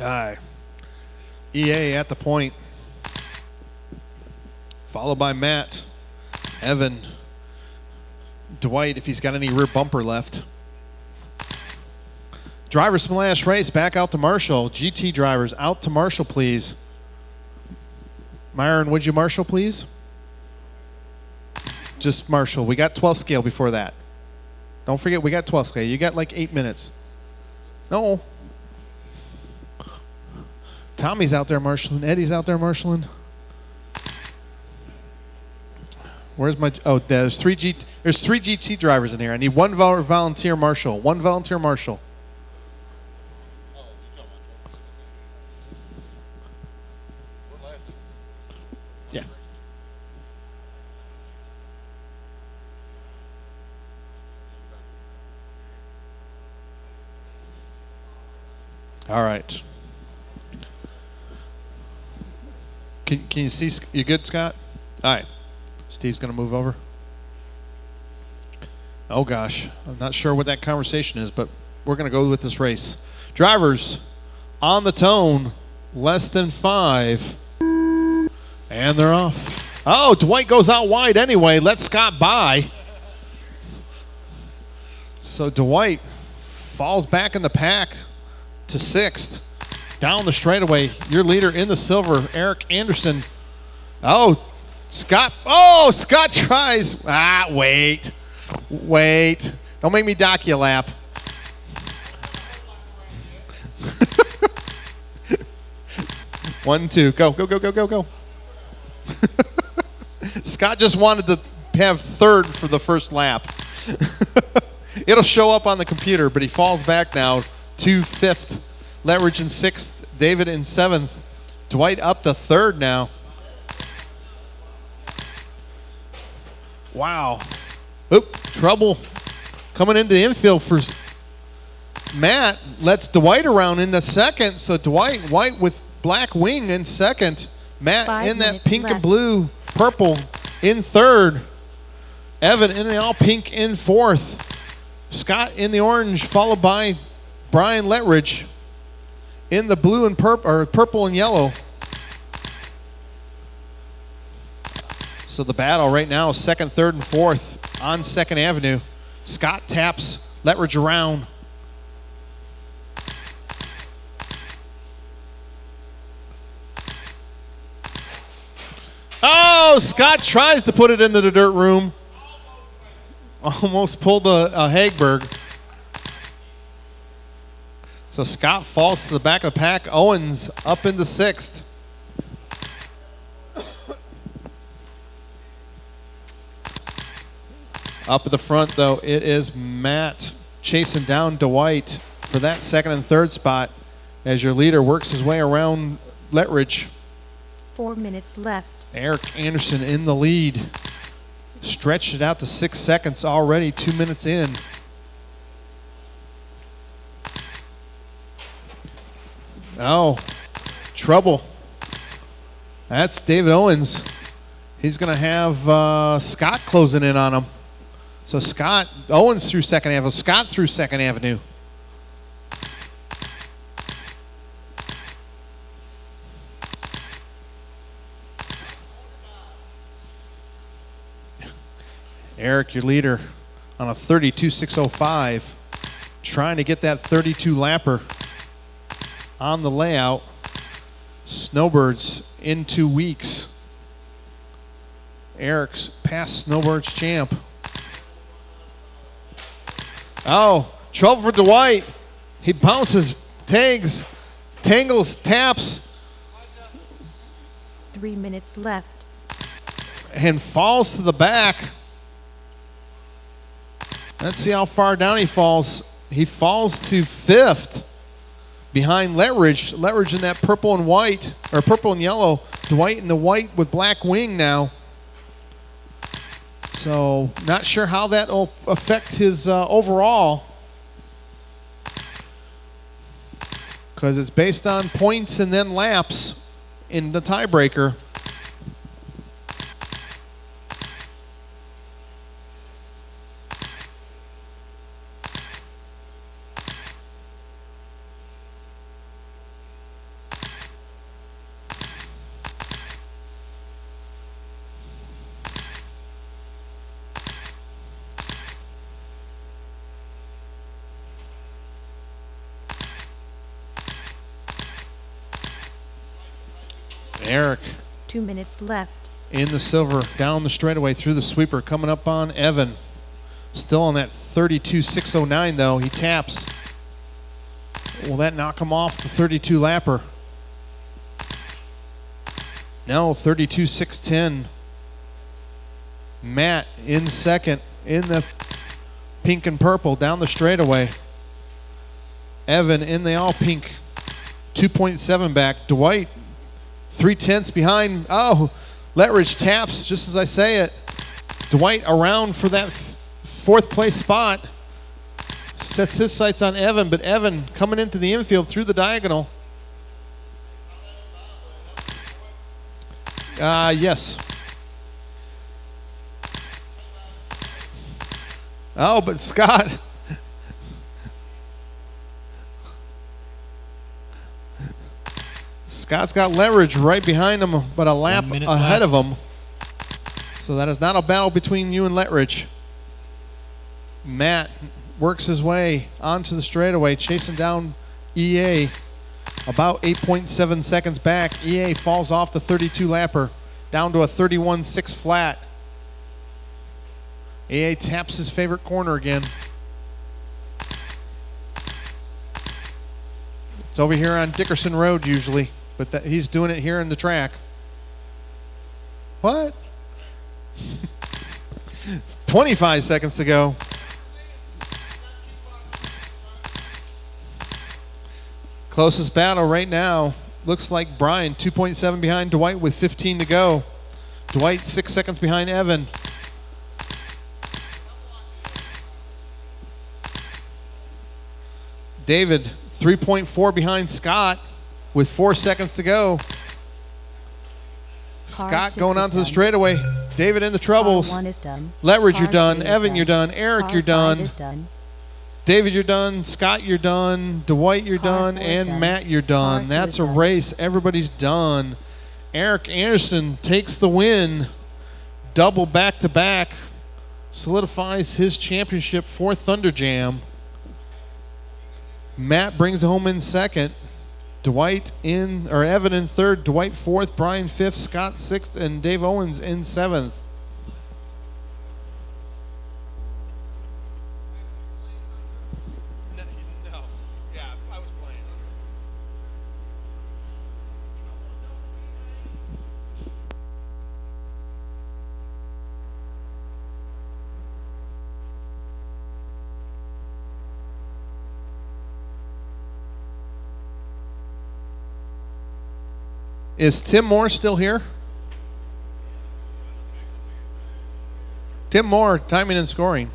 All right. EA at the point. Followed by Matt, Evan, Dwight, if he's got any rear bumper left. Drivers from last race back out to Marshall. GT drivers out to Marshall, please. Myron, would you Marshall, please? Just Marshall. We got 12 scale before that. Don't forget, we got 12 scale. You got like 8 minutes. No. Tommy's out there marshalling. Eddie's out there marshalling. Where's my? Oh, there's three GT drivers in here. I need one volunteer marshal. One volunteer marshal. Yeah. All right. Can you see? You good, Scott? All right. Steve's going to move over. Oh, gosh. I'm not sure what that conversation is, but we're going to go with this race. Drivers on the tone, less than 5. And they're off. Oh, Dwight goes out wide anyway. Let Scott by. So Dwight falls back in the pack to 6th. Down the straightaway, your leader in the silver, Eric Anderson. Oh, Scott. Oh, Scott tries. Wait. Don't make me dock you a lap. One, two, go. Scott just wanted to have 3rd for the first lap. It'll show up on the computer, but he falls back now to 5th. Letridge in 6th. David in 7th. Dwight up to 3rd now. Wow. Oop, trouble coming into the infield for Matt. Lets Dwight around in the 2nd. So Dwight White with black wing in 2nd. Matt in that pink left. And blue, purple in 3rd. Evan in the all pink in 4th. Scott in the orange, followed by Brian Letridge in the blue and purple and yellow. So the battle right now is 2nd, 3rd, and 4th on 2nd Avenue. Scott taps Letridge around. Oh, Scott tries to put it into the dirt room. Almost pulled a Hagberg. So Scott falls to the back of the pack. Owens up into 6th. Up at the front, though, it is Matt chasing down Dwight for that 2nd and 3rd spot as your leader works his way around Letridge. 4 minutes left. Eric Anderson in the lead. Stretched it out to 6 seconds already, 2 minutes in. Oh, trouble. That's David Owens. He's going to have Scott closing in on him. So Owens through 2nd Avenue, Scott through 2nd Avenue. Eric, your leader, on a 32.605. Trying to get that 32 lapper on the layout. Snowbirds in 2 weeks. Eric's past Snowbirds champ. Oh, trouble for Dwight. He bounces, tags, tangles, taps, 3 minutes left. and falls to the back. Let's see how far down he falls. He falls to 5th behind Letteridge. Letteridge in that purple and white, or purple and yellow. Dwight in the white with black wing now. So not sure how that will affect his overall, because it's based on points and then laps in the tiebreaker. Eric 2 minutes left. in the silver, down the straightaway through the sweeper, coming up on Evan. Still on that 32.609 though. He taps. Will that knock him off the 32 lapper? No, 32.610. Matt in second in the pink and purple down the straightaway. Evan in the all pink, 2.7 back. Dwight 3/10 behind. Oh, Letteridge taps just as I say it. Dwight around for that 4th place spot. Sets his sights on Evan, but Evan coming into the infield through the diagonal. Yes. Oh, but Scott. Scott's got Letteridge right behind him, but a lap 1 minute ahead left. of him. So that is not a battle between you and Letteridge. Matt works his way onto the straightaway, chasing down EA. About 8.7 seconds back. EA falls off the 32 lapper, down to a 31.6 flat. EA taps his favorite corner again. It's over here on Dickerson Road usually, but he's doing it here in the track. What? 25 seconds to go. Closest battle right now looks like Brian, 2.7 behind Dwight with 15 to go. Dwight 6 seconds behind Evan. David 3.4 behind Scott with 4 seconds to go. Scott 6 going is on to the done. straightaway. David in the troubles. Car 1 is done. Letteridge, you're Car done. 3 is Evan, done. you're done. Eric, Car you're 5 done. is done. David, you're done. Scott, you're done. Dwight, you're Car done. 4 is And done. Matt, you're Car done. 2 That's is a done. race. Everybody's done. Eric Anderson takes the win. Double back-to-back. Solidifies his championship for Thunder Jam. Matt brings it home in second. Evan in third. Dwight fourth. Brian fifth. Scott sixth. And Dave Owens in seventh. No. Yeah, I was playing. Is Tim Moore still here? Tim Moore, timing and scoring.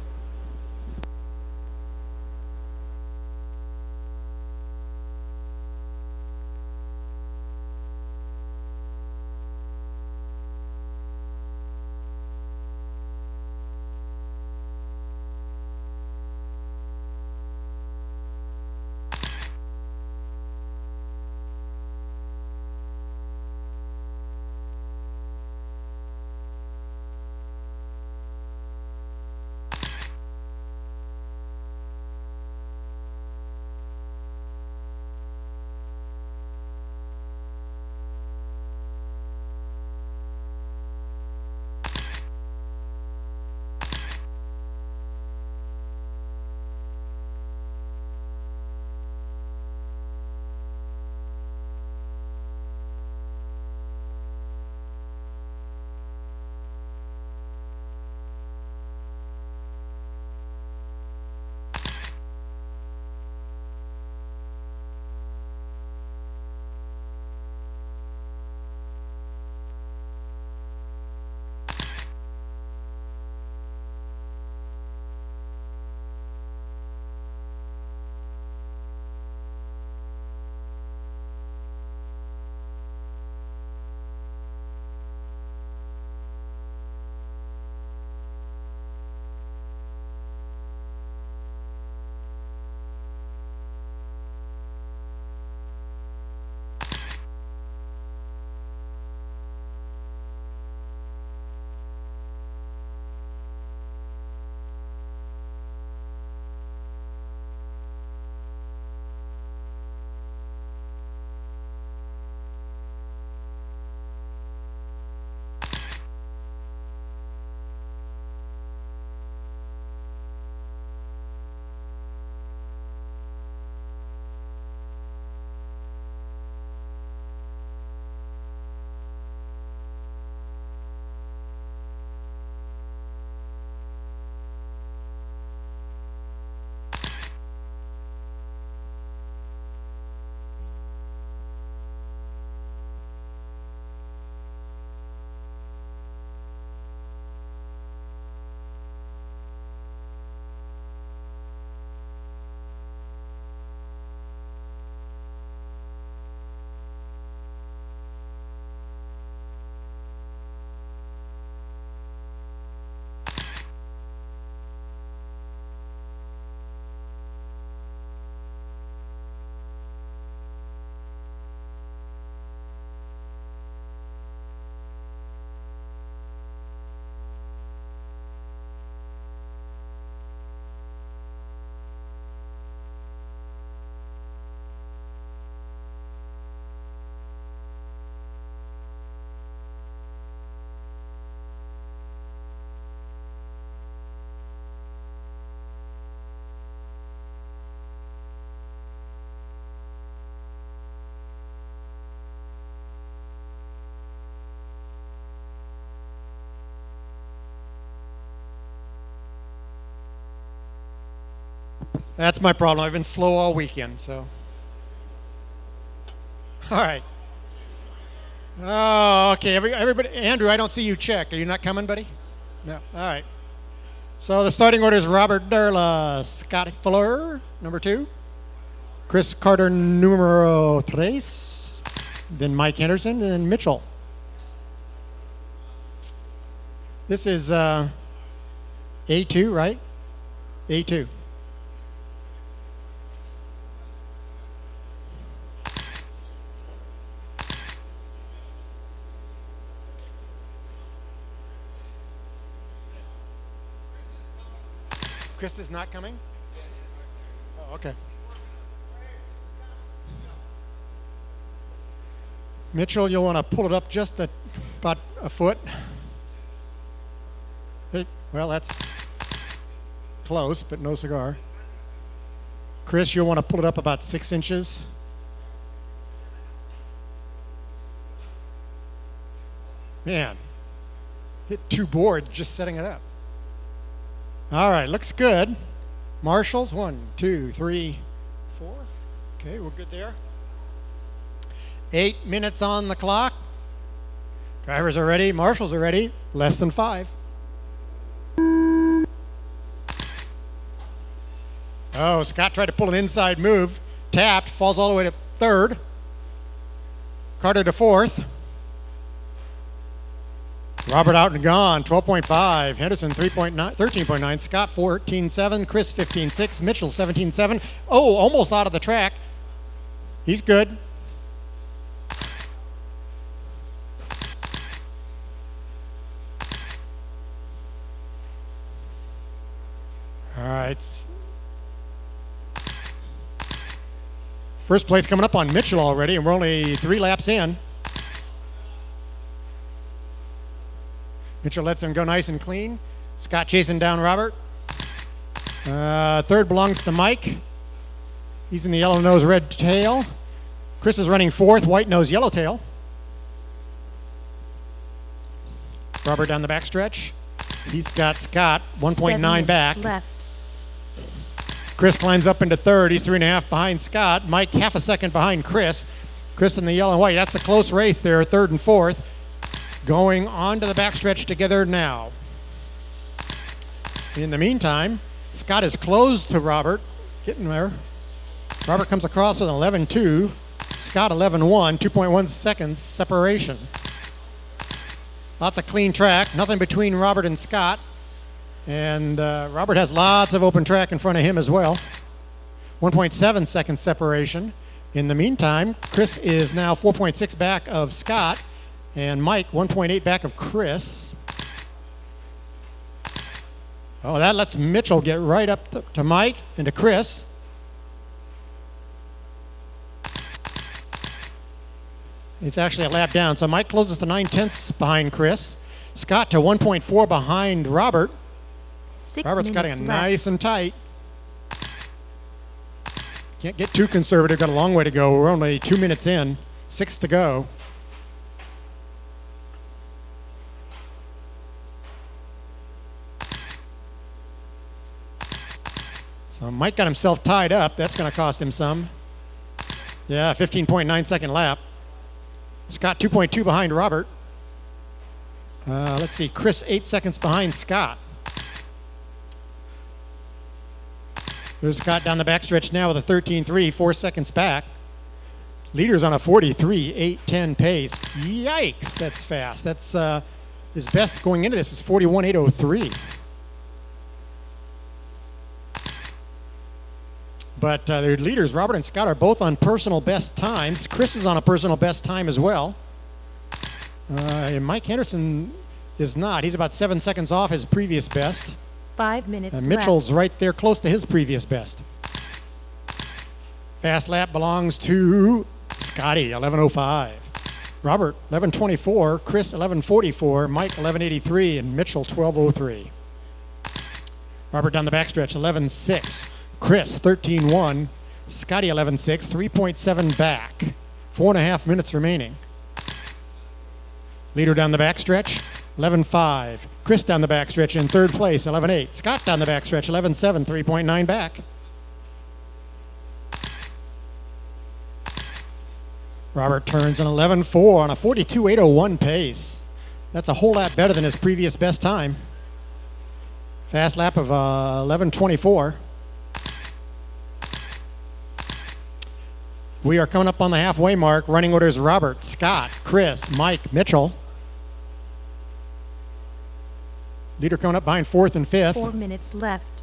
That's my problem. I've been slow all weekend, so. All right. Oh, okay. Everybody, Andrew, I don't see you checked. Are you not coming, buddy? No. All right. So the starting order is Robert Derla, Scott Fleur, number 2, Chris Carter, numero 3, then Mike Henderson, and then Mitchell. This is A2, right? A2. Chris is not coming? Oh, okay. Mitchell, you'll want to pull it up just about a foot. Well, that's close, but no cigar. Chris, you'll want to pull it up about 6 inches. Man, hit 2 boards just setting it up. All right, looks good. Marshals, 1, 2, 3, 4. Okay, we're good there. 8 minutes on the clock. Drivers are ready. Marshals are ready. Less than 5. Oh, Scott tried to pull an inside move. Tapped, falls all the way to 3rd. Carter to 4th. Robert out and gone, 12.5. Henderson 13.9. Scott 14.7. Chris 15.6. Mitchell 17.7. Oh, almost out of the track. He's good. All right. First place coming up on Mitchell already, and we're only 3 laps in. Mitchell lets him go nice and clean. Scott chasing down Robert. 3rd belongs to Mike. He's in the yellow nose, red tail. Chris is running 4th, white nose, yellow tail. Robert down the backstretch. He's got Scott 1.9 back. Left. Chris climbs up into 3rd. He's 3.5 behind Scott. Mike half a second behind Chris. Chris in the yellow and white. That's a close race there, 3rd and 4th. Going on to the backstretch together now. In the meantime, Scott is close to Robert. Getting there. Robert comes across with an 11.2. Scott 11.1. 2.1 seconds separation. Lots of clean track. Nothing between Robert and Scott. And Robert has lots of open track in front of him as well. 1.7 seconds separation. In the meantime, Chris is now 4.6 back of Scott. And Mike, 1.8 back of Chris. Oh, that lets Mitchell get right up to Mike and to Chris. It's actually a lap down. So Mike closes to 9/10 behind Chris. Scott to 1.4 behind Robert. 6 Robert's minutes cutting it left. nice and tight. Can't get too conservative. Got a long way to go. We're only 2 minutes in. 6 to go. So Mike got himself tied up. That's going to cost him some. Yeah, 15.9 second lap. Scott 2.2 behind Robert. Let's see, Chris 8 seconds behind Scott. There's Scott down the backstretch now with a 13.3, 4 seconds back. Leader's on a 43.810 pace. Yikes, that's fast. That's his best going into this is 41.803. But their leaders, Robert and Scott, are both on personal best times. Chris is on a personal best time as well. And Mike Henderson is not. He's about 7 seconds off his previous best. 5 minutes Mitchell's left. right there close to his previous best. Fast lap belongs to Scotty, 11.05. Robert, 11.24. Chris, 11.44. Mike, 11.83. And Mitchell, 12.03. Robert down the backstretch, 11.6. Chris, 13.1. Scotty, 11.6. 3.7 back. 4.5 minutes remaining. Leader down the backstretch, 11.5. Chris down the backstretch in 3rd place, 11.8. Scott down the backstretch, 11.7. 3.9 back. Robert turns an 11.4 on a 42.801 pace. That's a whole lot better than his previous best time. Fast lap of 11.24. We are coming up on the halfway mark. Running orders: Robert, Scott, Chris, Mike, Mitchell. Leader coming up behind fourth and fifth. 4 minutes left.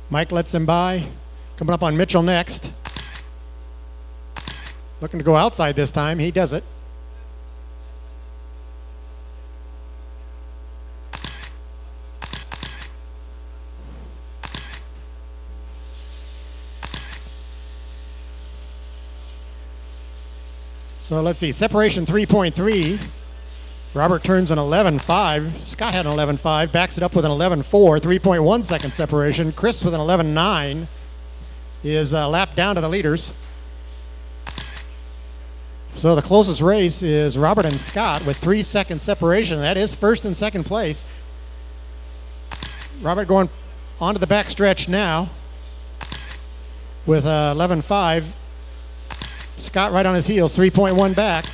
Mike lets him by. Coming up on Mitchell next. Looking to go outside this time. He does it. So let's see, separation 3.3. Robert turns an 11.5. Scott had an 11.5, backs it up with an 11.4, 3.1 second separation. Chris with an 11.9 is lapped down to the leaders. So the closest race is Robert and Scott with 3 second separation. That is first and second place. Robert going onto the back stretch now with 11.5. Scott right on his heels, 3.1 back.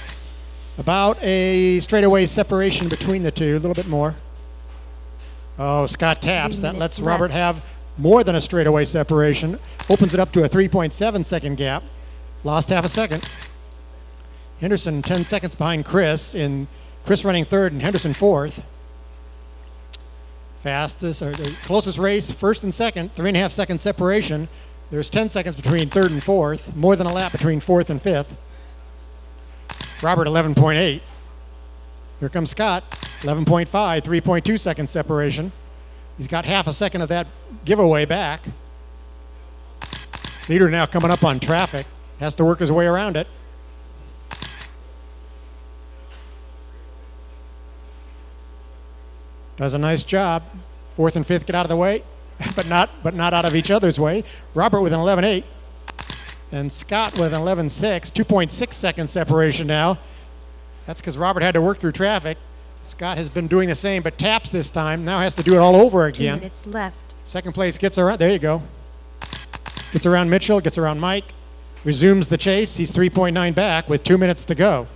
About a straightaway separation between the two, a little bit more. Oh, Scott taps. That lets Robert have more than a straightaway separation. Opens it up to a 3.7 second gap. Lost half a second. Henderson 10 seconds behind Chris, in Chris running third and Henderson fourth. Fastest, or the closest race, first and second, 3.5 second separation. There's 10 seconds between third and fourth, more than a lap between fourth and fifth. Robert 11.8. Here comes Scott, 11.5, 3.2 second separation. He's got half a second of that giveaway back. Leader now coming up on traffic, has to work his way around it. Does a nice job. Fourth and fifth get out of the way, but not out of each other's way. Robert with an 11.8 and Scott with an 11.6, 2.6 second separation now. That's because Robert had to work through traffic. Scott has been doing the same, but taps this time. Now has to do it all over again. 2 minutes left. Second place gets around. There you go. Gets around Mitchell, gets around Mike. Resumes the chase. He's 3.9 back with 2 minutes to go.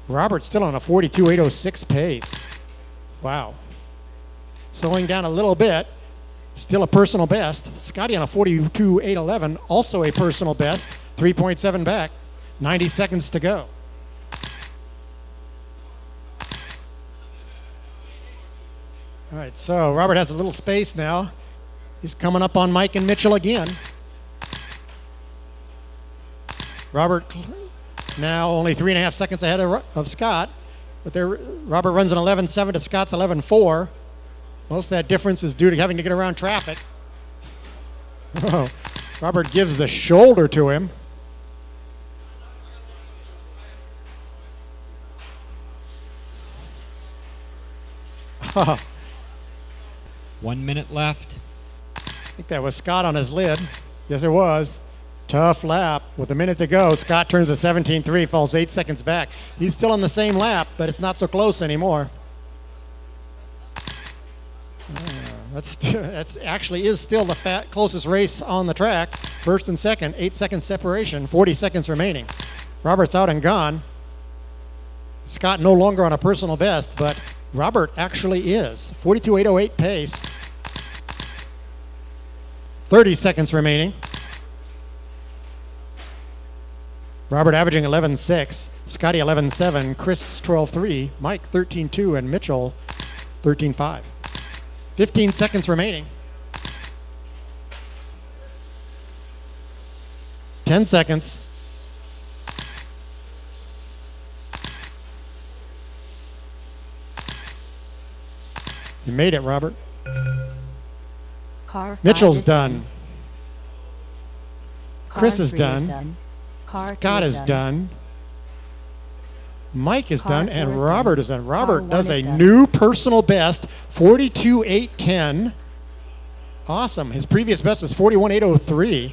Robert's still on a 42.806 pace. Wow. Slowing down a little bit. Still a personal best. Scotty on a 42.811, also a personal best. 3.7 back. 90 seconds to go. All right, so Robert has a little space now. He's coming up on Mike and Mitchell again. Robert now only 3.5 seconds ahead of Scott, but Robert runs an 11.7 to Scott's 11.4. Most of that difference is due to having to get around traffic. Oh, Robert gives the shoulder to him. Oh, 1 minute left. I think that was Scott on his lid. Yes, it was. Tough lap. With a minute to go, Scott turns a 17.3, falls 8 seconds back. He's still on the same lap, but it's not so close anymore. That's actually is still the closest race on the track. First and second, 8 second separation, 40 seconds remaining. Robert's out and gone. Scott no longer on a personal best, but Robert actually is. 42.808 pace. 30 seconds remaining. Robert averaging 11.6, Scotty 11.7, Chris 12.3, Mike 13.2, and Mitchell 13.5. 15 seconds remaining. 10 seconds. You made it, Robert. Car 5 Mitchell's is done. Car Chris is 3 done. Car Scott 2 is done. Mike is Car done, 4 and is Robert done. is done. Car Robert 1 does is a done. new personal best, 42.810. Awesome. His previous best was 41.803.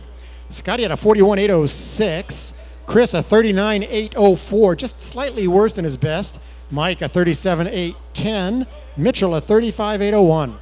Scotty had a 41.806. Chris a 39.804, just slightly worse than his best. Mike a 37.810. Mitchell a 35.801.